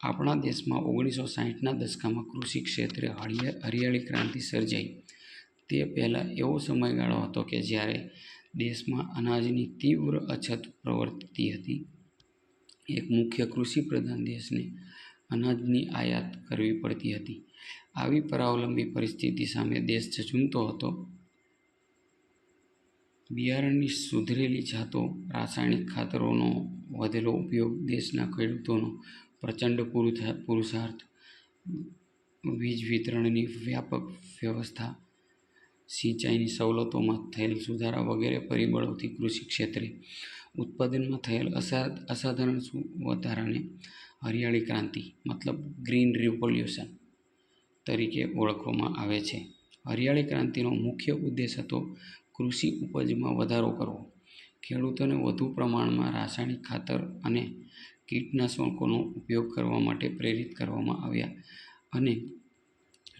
આપણા દેશમાં 1960ના દશકમાં કૃષિ ક્ષેત્રે હરિયાળી ક્રાંતિ સર્જાઈ. તે પહેલાં એવો સમયગાળો હતો કે જ્યારે દેશમાં અનાજની તીવ્ર અછત પ્રવર્તતી હતી. એક મુખ્ય કૃષિ પ્રધાન દેશને અનાજની આયાત કરવી પડતી હતી. આવી પરાવલંબી પરિસ્થિતિ સામે દેશ ઝઝૂમતો હતો. બિયારણની સુધરેલી જાતો, રાસાયણિક ખાતરોનો વધેલો ઉપયોગ, દેશના ખેડૂતોનો પ્રચંડ પુરુષાર્થ, વીજ વિતરણની વ્યાપક વ્યવસ્થા, સિંચાઈની સવલતોમાં થયેલ સુધારા વગેરે પરિબળોથી કૃષિ ક્ષેત્રે ઉત્પાદનમાં થયેલ અસાધારણ વધારાને હરિયાળી ક્રાંતિ, મતલબ ગ્રીન રિવોલ્યુશન તરીકે ઓળખવામાં આવે છે. હરિયાળી ક્રાંતિનો મુખ્ય ઉદ્દેશ હતો કૃષિ ઉપજમાં વધારો કરવો, ખેડૂતોને વધુ પ્રમાણમાં રાસાયણિક ખાતર અને કીટનાશકોનો ઉપયોગ કરવા માટે પ્રેરિત કરવામાં આવ્યા અને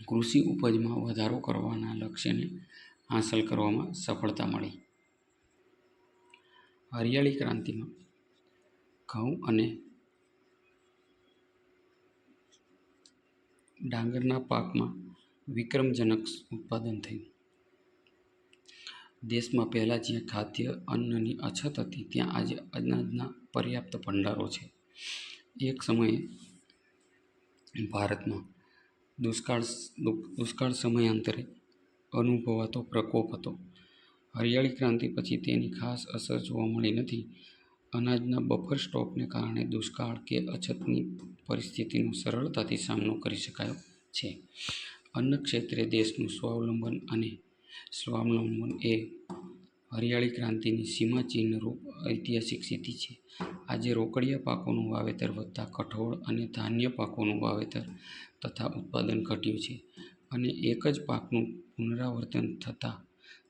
કૃષિ ઉપજમાં વધારો કરવાના લક્ષ્યને હાંસલ કરવામાં સફળતા મળી. હરિયાળી ક્રાંતિમાં ઘઉં અને ડાંગરના પાકમાં વિક્રમજનક ઉત્પાદન થયું. દેશમાં પહેલાં જ્યાં ખાદ્ય અન્નની અછત હતી, ત્યાં આજે અનાજના પર્યાપ્ત ભંડારો છે. એક સમયે ભારતમાં દુષ્કાળ સમયાંતરે અનુભવાતો પ્રકોપ હતો. હરિયાળી ક્રાંતિ પછી તેની ખાસ અસર જોવા મળી નથી. અનાજના બફર સ્ટોકને કારણે દુષ્કાળ કે અછતની પરિસ્થિતિનો સરળતાથી સામનો કરી શકાયો છે. અન્ન ક્ષેત્રે દેશનું સ્વાવલંબન એ હરિયાળી ક્રાંતિની સીમાચિહ્નરૂપ ઐતિહાસિક સિદ્ધિ છે. આજે રોકડિયા પાકોનું વાવેતર વધતા કઠોળ અને ધાન્ય પાકોનું વાવેતર તથા ઉત્પાદન ઘટ્યું છે અને એક જ પાકનું પુનરાવર્તન થતાં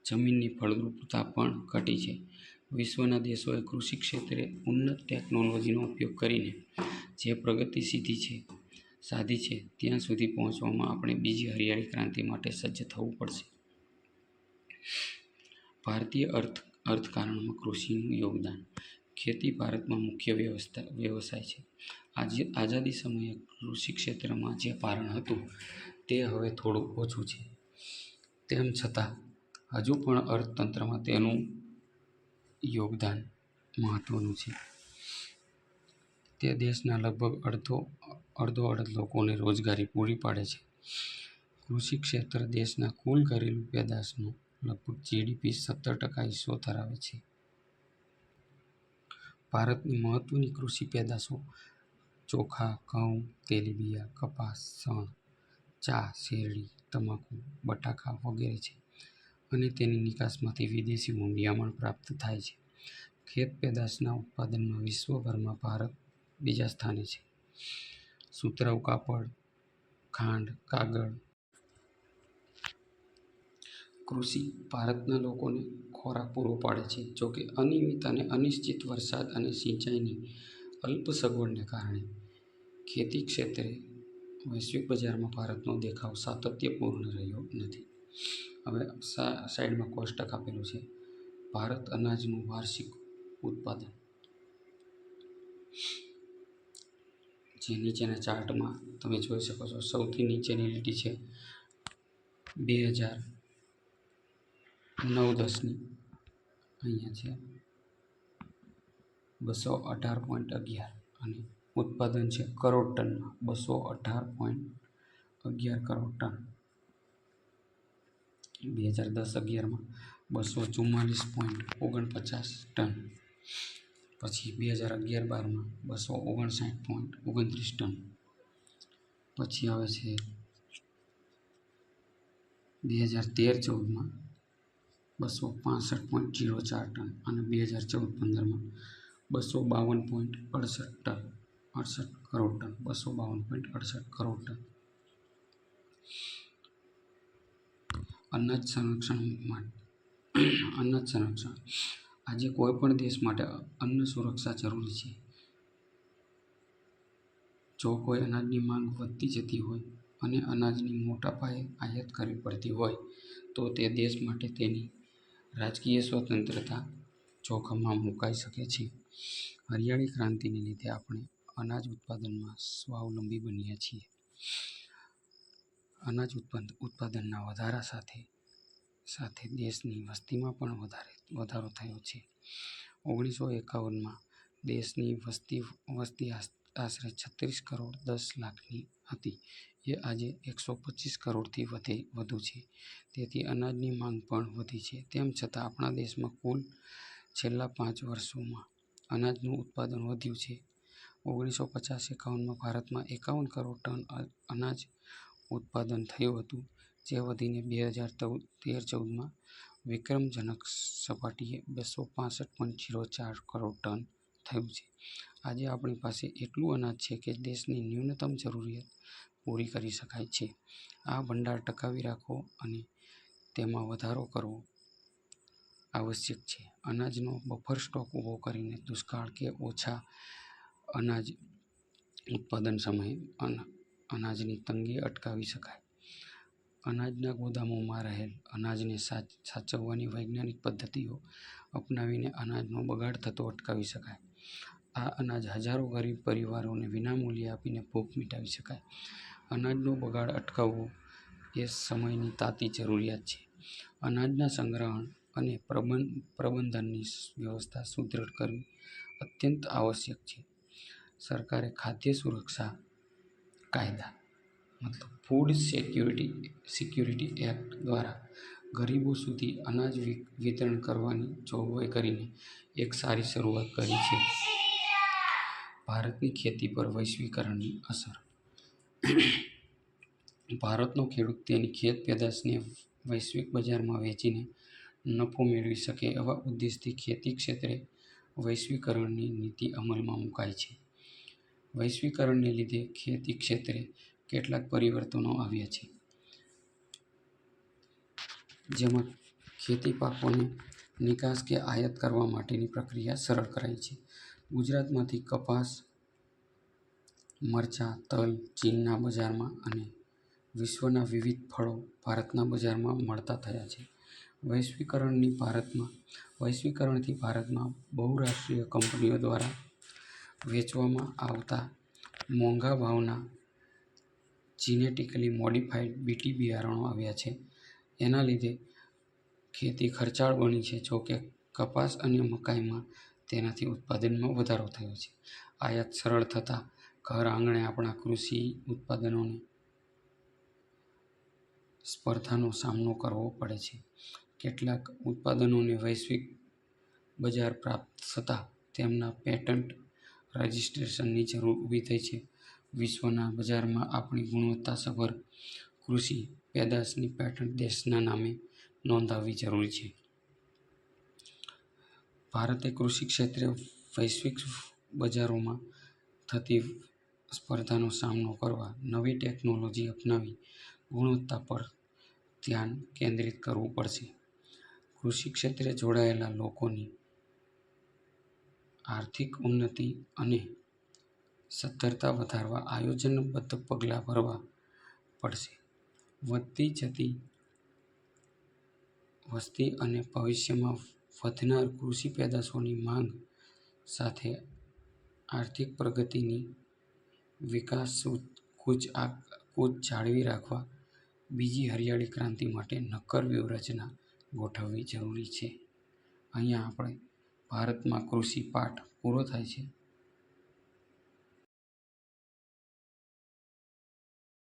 જમીનની ફળદ્રુપતા પણ ઘટી છે. વિશ્વના દેશોએ કૃષિ ક્ષેત્રે ઉન્નત ટેકનોલોજીનો ઉપયોગ કરીને જે પ્રગતિ સાધી છે, ત્યાં સુધી પહોંચવામાં આપણે બીજી હરિયાળી ક્રાંતિ માટે સજ્જ થવું પડશે. ભારતીય અર્થકારણમાં કૃષિનું યોગદાન. ખેતી ભારતમાં મુખ્ય વ્યવસાય છે. આઝાદી સમયે કૃષિ ક્ષેત્રમાં જે ભારણ હતું તે હવે થોડું ઓછું છે. તેમ છતાં હજુ પણ અર્થતંત્રમાં તેનું યોગદાન મહત્વનું છે. તે દેશના લગભગ અડધોઅડધ લોકોને રોજગારી પૂરી પાડે છે. કૃષિ ક્ષેત્ર દેશના કુલ ઘરેલું પેદાશનો લગભગ GDP 17% હિસ્સો ધરાવે છે. ભારતની મહત્વની કૃષિ પેદાશો ચોખા, ઘઉં, તેલીબિયાં, કપાસ, શણ, ચા, શેરડી, તમાકુ, બટાકા વગેરે છે અને તેની નિકાસમાંથી વિદેશી હુંડિયામણ પ્રાપ્ત થાય છે. ખેત પેદાશના ઉત્પાદનમાં વિશ્વભરમાં ભારત બીજા સ્થાને છે. સુતરાઉ કાપડ, ખાંડ, કાગળ, કૃષિ ભારતના લોકોને ખોરાક પૂરો પાડે છે. જોકે અનિયમિત અને અનિશ્ચિત વરસાદ અને સિંચાઈની અલ્પ સગવડને કારણે ખેતી ક્ષેત્રે વૈશ્વિક બજારમાં ભારતનો દેખાવ સાતત્યપૂર્ણ રહ્યો નથી. હવે સાઈડમાં કોષ્ટક આપેલું છે. ભારત અનાજનું વાર્ષિક ઉત્પાદન, જે નીચેના ચાર્ટમાં તમે જોઈ શકો છો. સૌથી નીચેની લીટી છે 2009-10ની, અહીંયા છે 218.11 અને ઉત્પાદન છે કરોડ ટનમાં, 218.11 કરોડ ટન. 2010-11માં 244.49 ટન. પછી 2011-12માં 259.29 ટન. પછી આવે છે 2013-14માં 265.04 ટન અને 2014-15માં 252.68 ton, 68 crore ton, 252.68 crore ton. અનાજ સંરક્ષણ. આજે કોઈ પણ દેશ માટે અન્ન સુરક્ષા જરૂરી છે. જો કોઈ અનાજની માંગ વધતી જતી હોય અને અનાજની મોટા પાયે આયાત કરવી પડતી હોય તો તે દેશ માટે તેની રાજકીય સ્વતંત્રતા જોખમમાં મુકાઈ શકે છે. હરિયાળી ક્રાંતિને લીધે આપણે અનાજ ઉત્પાદનમાં સ્વાવલંબી બન્યા છીએ. અનાજ ઉત્પાદનના વધારા સાથે દેશની વસ્તીમાં પણ વધારો થયો છે. 1951માં દેશની વસ્તી આશરે 36 કરોડ 10 લાખની હતી. એ આજે 125 કરોડથી વધુ છે. તેથી અનાજની માંગ પણ વધી છે. તેમ છતાં આપણા દેશમાં કુલ છેલ્લા 5 વર્ષોમાં અનાજનું ઉત્પાદન વધ્યું છે. 1950-51માં ભારતમાં 51 કરોડ ટન અનાજ ઉત્પાદન થયું હતું, જે વધીને 2013-14માં વિક્રમજનક સપાટીએ 265.04 કરોડ ટન થયું છે. આજે આપણી પાસે એટલું અનાજ છે કે દેશની ન્યૂનતમ જરૂરિયાત પૂરી કરી શકાય છે. આ ભંડાર ટકાવી રાખવો અને તેમાં વધારો કરવો આવશ્યક છે. અનાજનો બફર સ્ટોક ઊભો કરીને દુષ્કાળ કે ઓછા અનાજ ઉત્પાદન સમયે અનાજની તંગી અટકાવી શકાય. અનાજના ગોદામોમાં રહેલ અનાજને સાચવવાની વૈજ્ઞાનિક પદ્ધતિઓ અપનાવીને અનાજનો બગાડ થતો અટકાવી શકાય. આ અનાજ હજારો ગરીબ પરિવારોને વિનામૂલ્યે આપીને ભૂખ મિટાવી શકાય. અનાજનો બગાડ અટકાવવો એ સમયની તાતી જરૂરિયાત છે. અનાજના સંગ્રહણ અને પ્રબંધનની વ્યવસ્થા સુદૃઢ કરવી અત્યંત આવશ્યક છે. સરકારે ખાદ્ય સુરક્ષા કાયદા ફૂડ સિક્યુરિટી એક્ટ દ્વારા ગરીબો સુધી અનાજ વિતરણ કરવાની જોગવાઈ કરીને એક સારી શરૂઆત કરી છે. ભારતની ખેતી પર વૈશ્વિકરણની અસર. ભારતનો ખેડૂત તેની ખેત પેદાશને વૈશ્વિક બજારમાં વેચીને નફો મેળવી શકે એવા ઉદ્દેશથી ખેતી ક્ષેત્રે વૈશ્વિકરણની નીતિ અમલમાં મુકાઈ છે. વૈશ્વિકરણને લીધે ખેતી ક્ષેત્રે કેટલાક પરિવર્તનો આવ્યા છે, જેમાં ખેતી પાકોને નિકાસ કે આયાત કરવા માટેની પ્રક્રિયા સરળ કરાઈ છે. ગુજરાતમાંથી કપાસ, મરચાં, તલ ચીનના બજારમાં અને વિશ્વના વિવિધ ફળો ભારતના બજારમાં મળતા થયા છે. વૈશ્વિકરણથી ભારતમાં બહુરાષ્ટ્રીય કંપનીઓ દ્વારા વેચવામાં આવતા મોંઘા ભાવના જીનેટિકલી મોડિફાઈડ બીટી બિયારણો આવ્યા છે. એના લીધે ખેતી ખર્ચાળ બની છે. જોકે કપાસ અને મકાઈમાં તેનાથી ઉત્પાદનમાં વધારો થયો છે. આયાત સરળ થતાં ઘર આંગણે આપણા કૃષિ ઉત્પાદનોને સ્પર્ધાનો સામનો કરવો પડે છે. કેટલાક ઉત્પાદનોને વૈશ્વિક બજાર પ્રાપ્ત થતાં તેમના પેટન્ટ રજિસ્ટ્રેશનની જરૂર ઊભી થઈ છે. વિશ્વના બજારમાં આપણી ગુણવત્તાસભર કૃષિ પેદાશની પેટન્ટ દેશના નામે નોંધાવવી જરૂરી છે. ભારતે કૃષિ ક્ષેત્રે વૈશ્વિક બજારોમાં થતી સ્પર્ધાનો સામનો કરવા નવી ટેકનોલોજી અપનાવી ગુણવત્તા પર ધ્યાન કેન્દ્રિત કરવું પડશે. કૃષિ ક્ષેત્રે જોડાયેલા લોકોની આર્થિક ઉન્નતિ અને સદ્ધરતા વધારવા આયોજનબદ્ધ પગલાં ભરવા પડશે. વધતી જતી વસ્તી અને ભવિષ્યમાં વધનાર કૃષિ પેદાશોની માંગ સાથે આર્થિક પ્રગતિની વિકાસ કૂચ જાળવી રાખવા બીજી હરિયાળી ક્રાંતિ માટે નક્કર વ્યૂહરચના ગોઠવવી જરૂરી છે. અહીંયા આપણે ભારતમાં કૃષિ પાઠ પૂરો થાય છે.